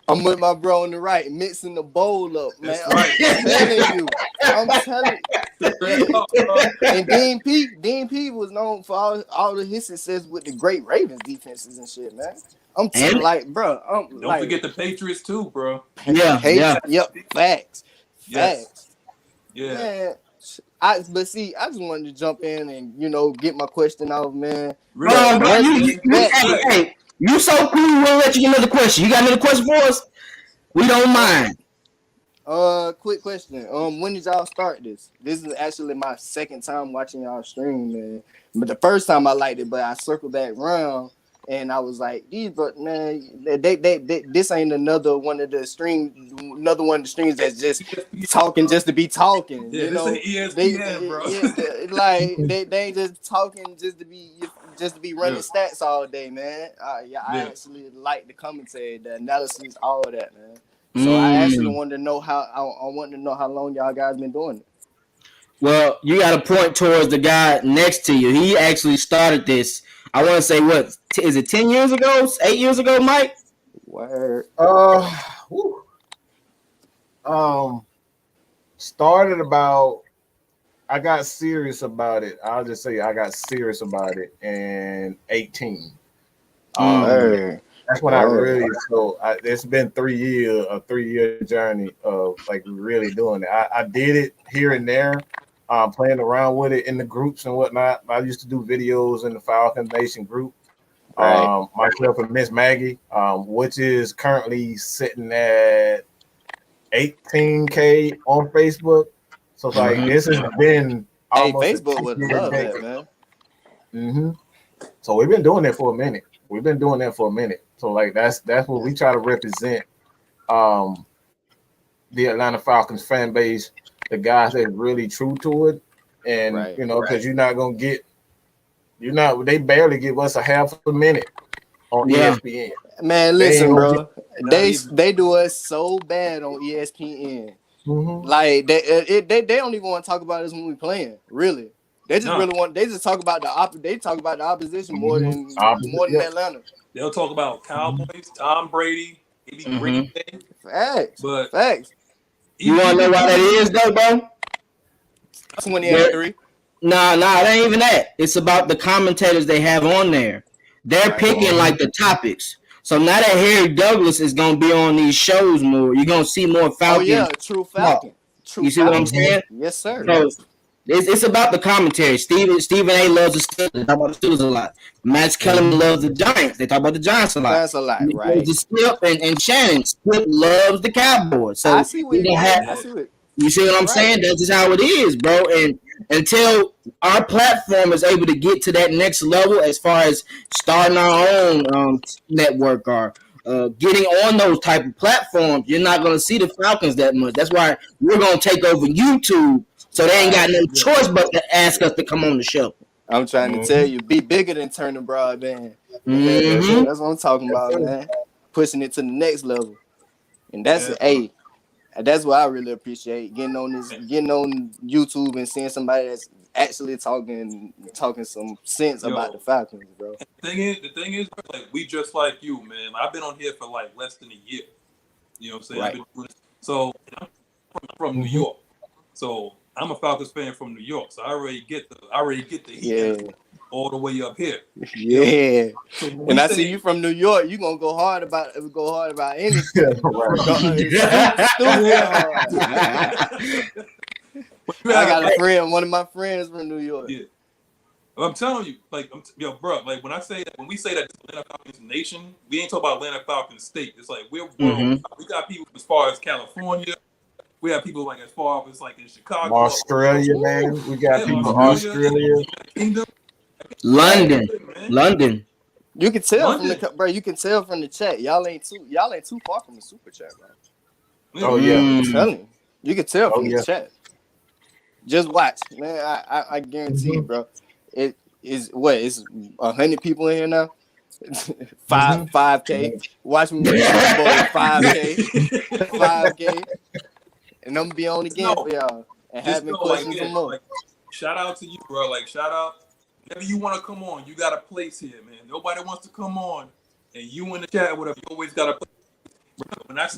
I'm with my bro on the right, mixing the bowl up, man. I'm telling you. And Dean P was known for all of his success with the great Ravens defenses and shit, man. Don't forget the Patriots too, bro. Yeah. Yep. Facts. Yeah. Man, I just wanted to jump in and get my question off, man. Hey, you so cool. We'll let you get another question. You got another question for us? We don't mind. Quick question. When did y'all start this? This is actually my second time watching y'all stream, man. But the first time I liked it, but I circled back around. And I was like, this ain't another one of the streams that's just talking just to be talking. Yeah, this ain't ESPN, bro. They ain't just talking just to be running stats all day, man. I actually like the commentary, the analysis, all of that, man. So I actually wanted to know how long y'all guys been doing it. Well, you got to point towards the guy next to you. He actually started this. I want to say, what is it? 10 years ago? 8 years ago, Mike? Word. Started about. I got serious about it. I'll just say I got serious about it in 18. That's when I really. So it's been 3 years, a 3-year journey of like really doing it. I did it here and there. Playing around with it in the groups and whatnot. I used to do videos in the Falcons Nation group. Right. Myself and Miss Maggie, which is currently sitting at 18K on Facebook. So it's like this has been Hey, almost Facebook would love that, man. Mm-hmm. So we've been doing that for a minute. So like that's what we try to represent. The Atlanta Falcons fan base, the guys that are really true to it, and Right. because they barely give us a half a minute on ESPN. Man, They listen, ain't bro. gonna They do us so bad on ESPN. Mm-hmm. Like they don't even want to talk about us when we playing. Really, they just really want. They just talk about They talk about the opposition more than Atlanta. They'll talk about Cowboys, Tom Brady, maybe Green Bay. Facts. But facts. You want to know why that is, though, bro? 20-3. Nah, it ain't even that. It's about the commentators they have on there. They're picking like the topics. So now that Harry Douglas is gonna be on these shows more, you're gonna see more Falcons. Oh yeah, true Falcon. You see what I'm saying? Yes, sir. So it's about the commentary. Stephen A. loves the Steelers. They talk about the Steelers a lot. Max Kellerman loves the Giants. They talk about the Giants a lot. That's a lot, right? The Skip and Shannon. Skip loves the Cowboys. So I see what you see what I'm saying? That's just how it is, bro. And until our platform is able to get to that next level as far as starting our own network or getting on those type of platforms, you're not going to see the Falcons that much. That's why we're going to take over YouTube, so they ain't got no choice but to ask us to come on the show. I'm trying to tell you, be bigger than turning broadband. That's what I'm talking about, man. Pushing it to the next level. And that's that's what I really appreciate, getting on YouTube and seeing somebody that's actually talking some sense about the Falcons, bro. The thing is, like, we just like you, man. I've been on here for like less than a year. You know what I'm saying? Right. I've been doing this. So I'm from New York. So I'm a Falcons fan from New York. So I already get the heat all the way up here. Yeah. So and I see you from New York, you gonna go hard about anything. I got a friend, one of my friends from New York. Yeah. I'm telling you, like, bro, like when we say that Atlanta Falcons Nation, we ain't talking about Atlanta Falcons State. It's like we're world. We got people as far as California. We have people like as far as like in Chicago, Australia, man. We got people from Australia, Kingdom, London. You can tell from the chat. Y'all ain't too far from the super chat, bro. Oh yeah, I'm telling you. You can tell from the chat. Just watch, man. I guarantee you, bro. It is it's 100 people in here now. 5K. Watch me win 5K. And I'm gonna be on again for y'all. And having questions and more. Like, shout out to you, bro. Like, shout out. Whenever you want to come on, you got a place here, man. Nobody wants to come on, and you in the chat, whatever. You always got a place. When I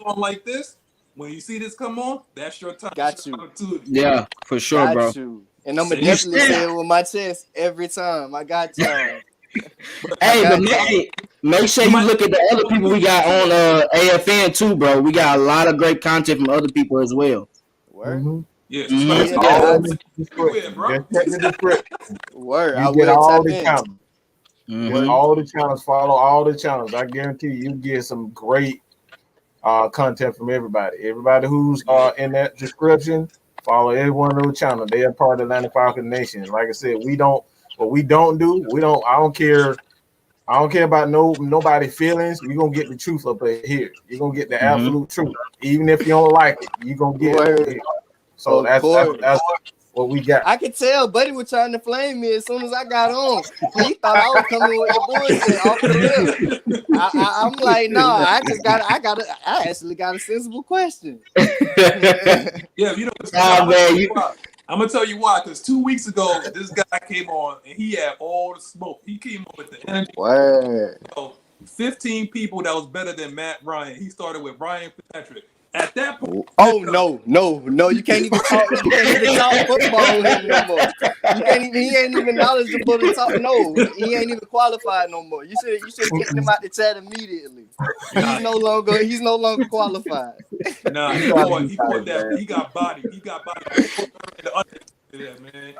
on like this, when you see this come on, that's your time. Got you. Yeah, for sure, bro. And I'm gonna definitely say it with my chest every time. I got y'all. Make sure you look at the other people we got on AFN too, bro. We got a lot of great content from other people as well. Word? Mm-hmm. Yes. Word. You get all the channels. All the channels. Follow all the channels. I guarantee you get some great content from everybody. Everybody who's in that description, follow every one of those channels. They are part of the Atlanta Falcons Nation. Like I said, I don't care about nobody's feelings. We're gonna get the truth up here. You're gonna get the absolute truth. Even if you don't like it, you're gonna get it. So that's what we got. I could tell Buddy was trying to flame me as soon as I got on. He thought I was coming with the bullshit off the rip. I'm like, no, I actually got a sensible question. Yeah, you know, I'm gonna tell you why. Because 2 weeks ago, this guy came on and he had all the smoke. He came on with the energy. Word. 15 people that was better than Matt Ryan. He started with Ryan Fitzpatrick. At that point, no, you can't even talk. You can't even talk football with him no more. He ain't even knowledgeable to talk. No, he ain't even qualified no more. You should get him out the chat immediately. He's no longer qualified. Nah, he got body. He got body. Yeah, man.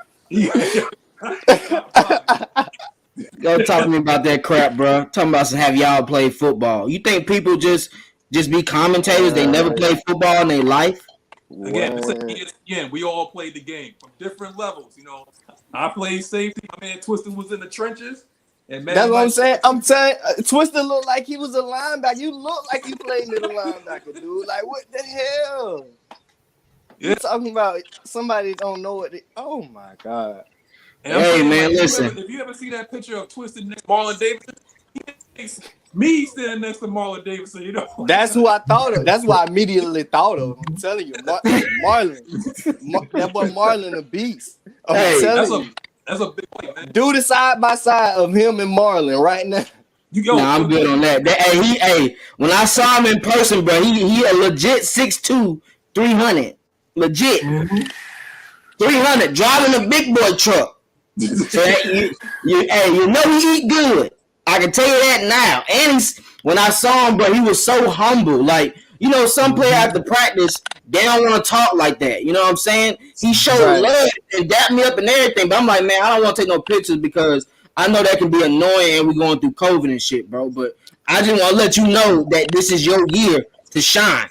Go talk to me about that crap, bro. Talking about some have y'all played football. You think people just be commentators? They never played football in their life? Again, this is What? ESPN. We all played the game from different levels. You know, I played safety. My man Twisted was in the trenches. And man, That's what I'm saying. I'm telling Twister looked like he was a linebacker. You look like you played middle linebacker, dude. Like what the hell? Yeah. You talking about somebody don't know what? Oh my god! And I'm Hey, saying, man, like, listen. If you ever see that picture of Twisted next to Marlon Davidson, he thinks me standing next to Marlon Davidson. You know, That's who I thought of. That's what I immediately thought of. I'm telling you, Marlon. That boy Marlon a beast. I'm Hey, telling you. that's a big point, man. Do the side by side of him and Marlon right now. Nah, I'm good on that. When I saw him in person, bro, he a legit 6'2", 300. Legit. 300, driving a big boy truck. So you know he eat good. I can tell you that now. And when I saw him, bro, he was so humble. Like, you know, some player after practice, they don't want to talk like that. You know what I'm saying? He showed love and dapped me up and everything. But I'm like, man, I don't want to take no pictures because I know that can be annoying and we're going through COVID and shit, bro. But I just want to let you know that this is your year to shine.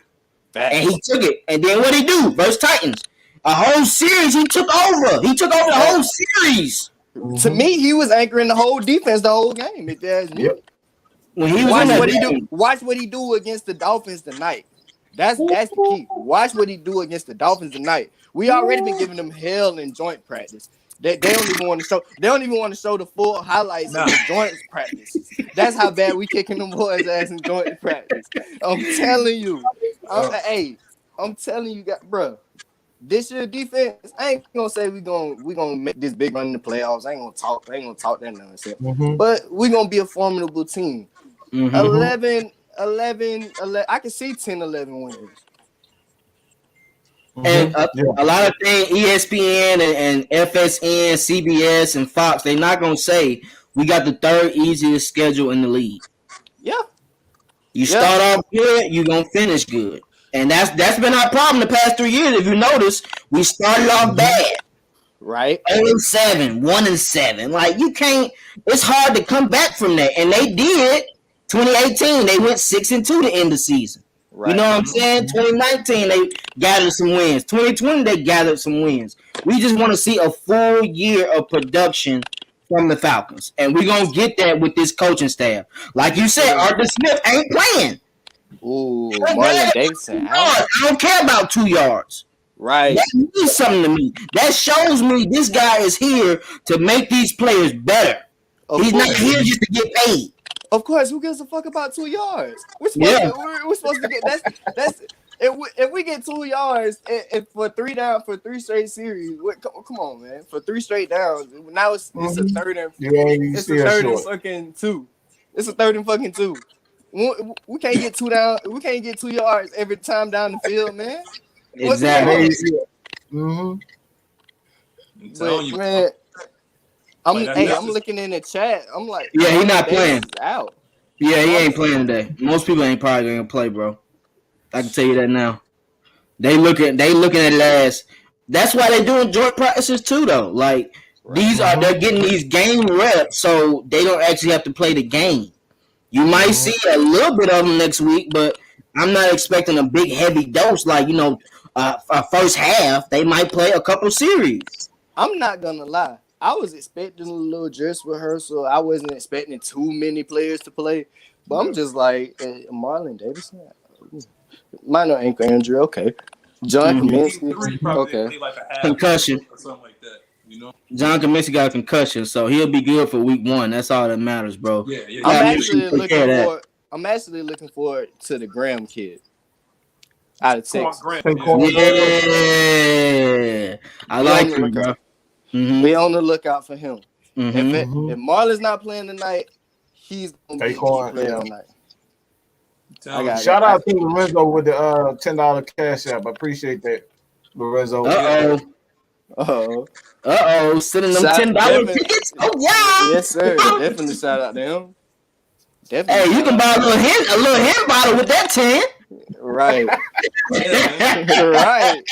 And he took it. And then what he do? Versus Titans. A whole series he took over. He took over the whole series. To me, he was anchoring the whole defense the whole game. If there's me. When he was Watch in that what he game. do. Watch what he do against the Dolphins tonight. That's the key. Watch what he do against the Dolphins tonight. We already been giving them hell in joint practice. They don't even want to show. They don't even want to show the full highlights of the joint practice. That's how bad we kicking them boys' ass in joint practice. I'm telling you. I'm telling you, bro. This year defense, I ain't gonna say we gonna make this big run in the playoffs. I ain't gonna talk that nonsense. But we gonna be a formidable team. 11, I can see 10, 11 wins. And a lot of things, ESPN and FSN, CBS, and Fox, they're not going to say we got the third easiest schedule in the league. Yeah. You start off good, you're going to finish good. And that's been our problem the past 3 years. If you notice, we started off bad. Right. 0-7, 1-7. Like, you can't, it's hard to come back from that. And they did. 2018, they went 6-2 to end the season. Right. You know what I'm saying? 2019, they gathered some wins. 2020, they gathered some wins. We just want to see a full year of production from the Falcons. And we're going to get that with this coaching staff. Like you said, Arthur Smith ain't playing. Ooh, Marlon Davidson. I don't care about 2 yards. Right. That means something to me. That shows me this guy is here to make these players better. He's not here just to get paid. Of course, who gives a fuck about 2 yards? We're supposed to get that's if we get 2 yards for 3 down for 3 straight series. Come on, man! For 3 straight downs. Now it's a third and it's a third and fucking 2. It's a third and fucking 2. We can't get 2 down. We can't get 2 yards every time down the field, man. Exactly. But, man. I'm looking in the chat. I'm like, yeah, he's not playing. Out. Yeah, he ain't playing today. Most people ain't probably gonna play, bro. I can tell you that now. They looking at it as. That's why they doing joint practices too, though. Like they're getting these game reps, so they don't actually have to play the game. You might see a little bit of them next week, but I'm not expecting a big heavy dose. Like first half, they might play a couple series. I'm not gonna lie. I was expecting a little dress rehearsal. I wasn't expecting too many players to play. But I'm just like, Marlon Davidson, minor ankle injury, okay. John Kaminsky, okay. Like concussion. Or something like that, you know? John Kaminsky got a concussion, so he'll be good for week 1. That's all that matters, bro. Yeah. I'm actually looking forward to the Graham kid out of Texas. Yeah. I like him, bro. We on the lookout for him. If Marlon's not playing tonight, he's gonna be playing tonight. Shout out to Lorenzo with the $10 cash app. I appreciate that, Lorenzo. Sending them $10 tickets. Oh yeah. Yes, sir. Definitely shout out to him. Definitely. Hey, you can buy a little hen bottle with that 10. Right. Right.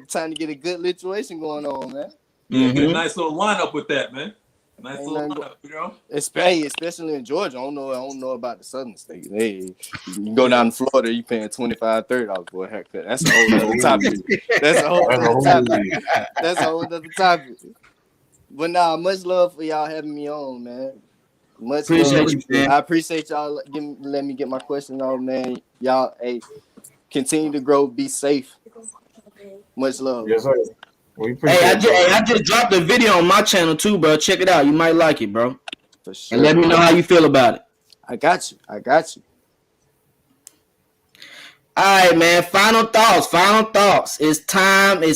Time to get a good situation going on, man. Yeah, get a nice little lineup with that, man. Nice Ain't little nothing lineup, you know. Especially in Georgia. I don't know about the southern states. Hey, you go down to Florida, you paying $25, $30 for a haircut. That's a whole other topic. That's a whole other topic. That's a whole other topic. But nah, much love for y'all having me on, man. Much Appreciate love. you, man. I appreciate y'all let me get my question on, man. Y'all, hey, continue to grow, be safe. Much love. Yes, sir. We Hey, appreciate I just dropped a video on my channel too, bro. Check it out. You might like it, bro. For sure. And let me know how you feel about it. I got you. All right, man. Final thoughts. It's time. We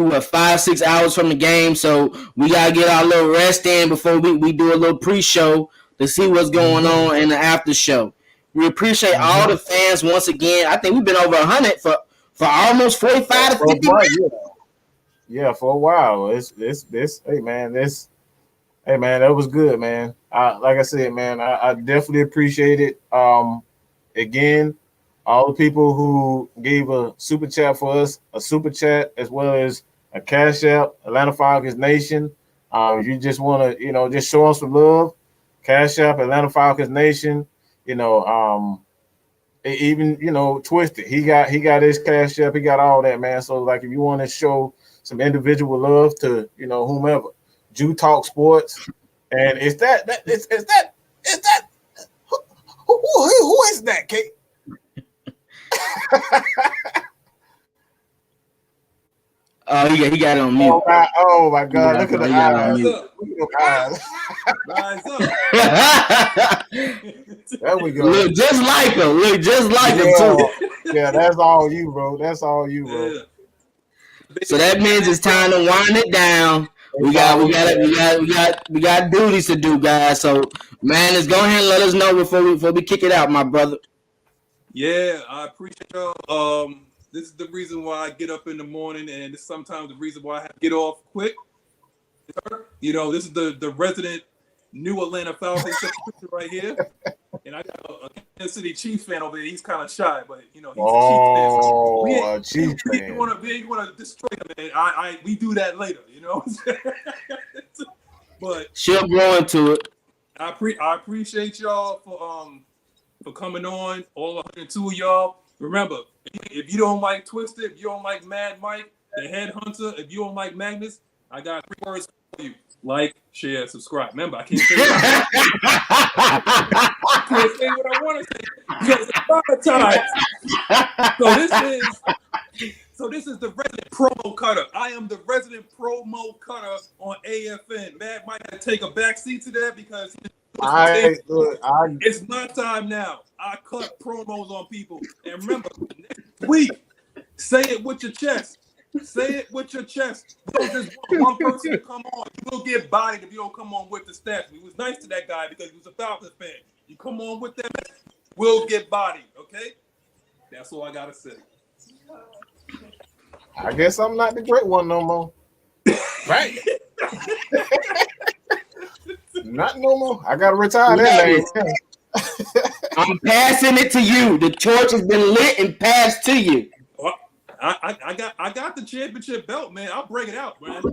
were 5-6 hours from the game, so we gotta get our little rest in before we do a little pre-show to see what's going on in the after show. We appreciate all the fans once again. I think we've been over 100 for almost 45 to 50 minutes. Yeah, for a while. Hey man, that was good, man. Like I said, man, I definitely appreciate it. Again, all the people who gave a super chat for us, a super chat as well as a cash app, Atlanta Falcons Nation. If you just want to, just show us some love, cash app, Atlanta Falcons Nation. Even Twisted, he got his cash app, he got all that, man. So like, if you want to show some individual love to whomever, Jew Talk Sports, and is that who is that, Kate? Oh, he got it on mute. Oh my God! Look at the eyes. Rise up. There we go. Look just like him. Too. Yeah, that's all you, bro. Yeah. So that means it's time to wind it down. We got duties to do, guys. So, man, let's go ahead and let us know before we kick it out, my brother. Yeah, I appreciate y'all. This is the reason why I get up in the morning, and it's sometimes the reason why I have to get off quick. This is the resident new Atlanta Falcons right here. And I got a Kansas City Chiefs fan over there. He's kind of shy, but he's a Chiefs fan. We ain't want to destroy him, man. We do that later, But she'll grow into it. I appreciate y'all for coming on, all 102 of y'all. Remember, if you don't like Twisted, if you don't like Mad Mike, the Headhunter, if you don't like Magnus, I got 3 words for you. Like, share, subscribe. Remember, I can't say what I want to say because it's monetized. So this is the resident promo cutter. I am the resident promo cutter on AFN. Mad Mike had to take a back seat to that because it's my time now. I cut promos on people. And remember, next week, say it with your chest. Say it with your chest. Don't just want one person to come on. You will get bodied if you don't come on with the stats. We was nice to that guy because he was a Falcons fan. You come on with that, we'll get bodied, okay? That's all I got to say. I guess I'm not the great one no more. Right. Not no more. I got to retire that name. I'm passing it to you. The torch has been lit and passed to you. I got the championship belt, man. I'll break it out, man.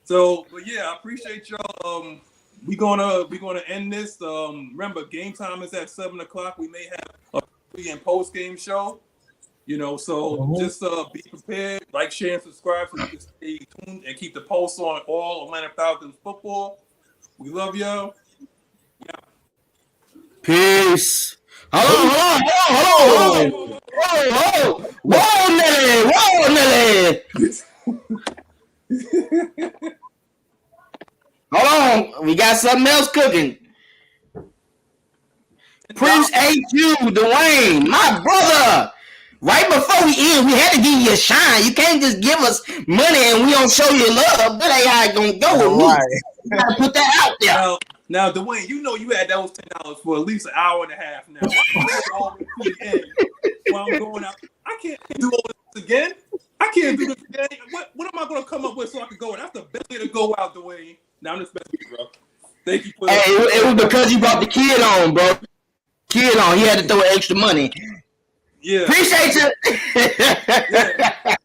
So, but yeah, I appreciate y'all. We gonna end this. Remember, game time is at 7:00. We may have a pre and post game show. So just be prepared, like, share, and subscribe so you can stay tuned and keep the pulse on all Atlanta Falcons football. We love y'all. Yeah. Peace. Hold on. Whoa, Nelly. Hold on. We got something else cooking. Prince HU, Dwayne, my brother. Right before we end, we had to give you a shine. You can't just give us money and we don't show you love. That ain't how it's going to go with me. You got to put that out there. Now, Dwayne, you had those $10 for at least an hour and a half now. While I'm going out, I can't do all this again. I can't do this again. What am I going to come up with so I can go? That's the best way to go out, Dwayne. Now, I'm just messing with you, bro. Thank you for that. It was because you brought the kid on, bro. He had to throw extra money. Yeah. Appreciate you. Yeah.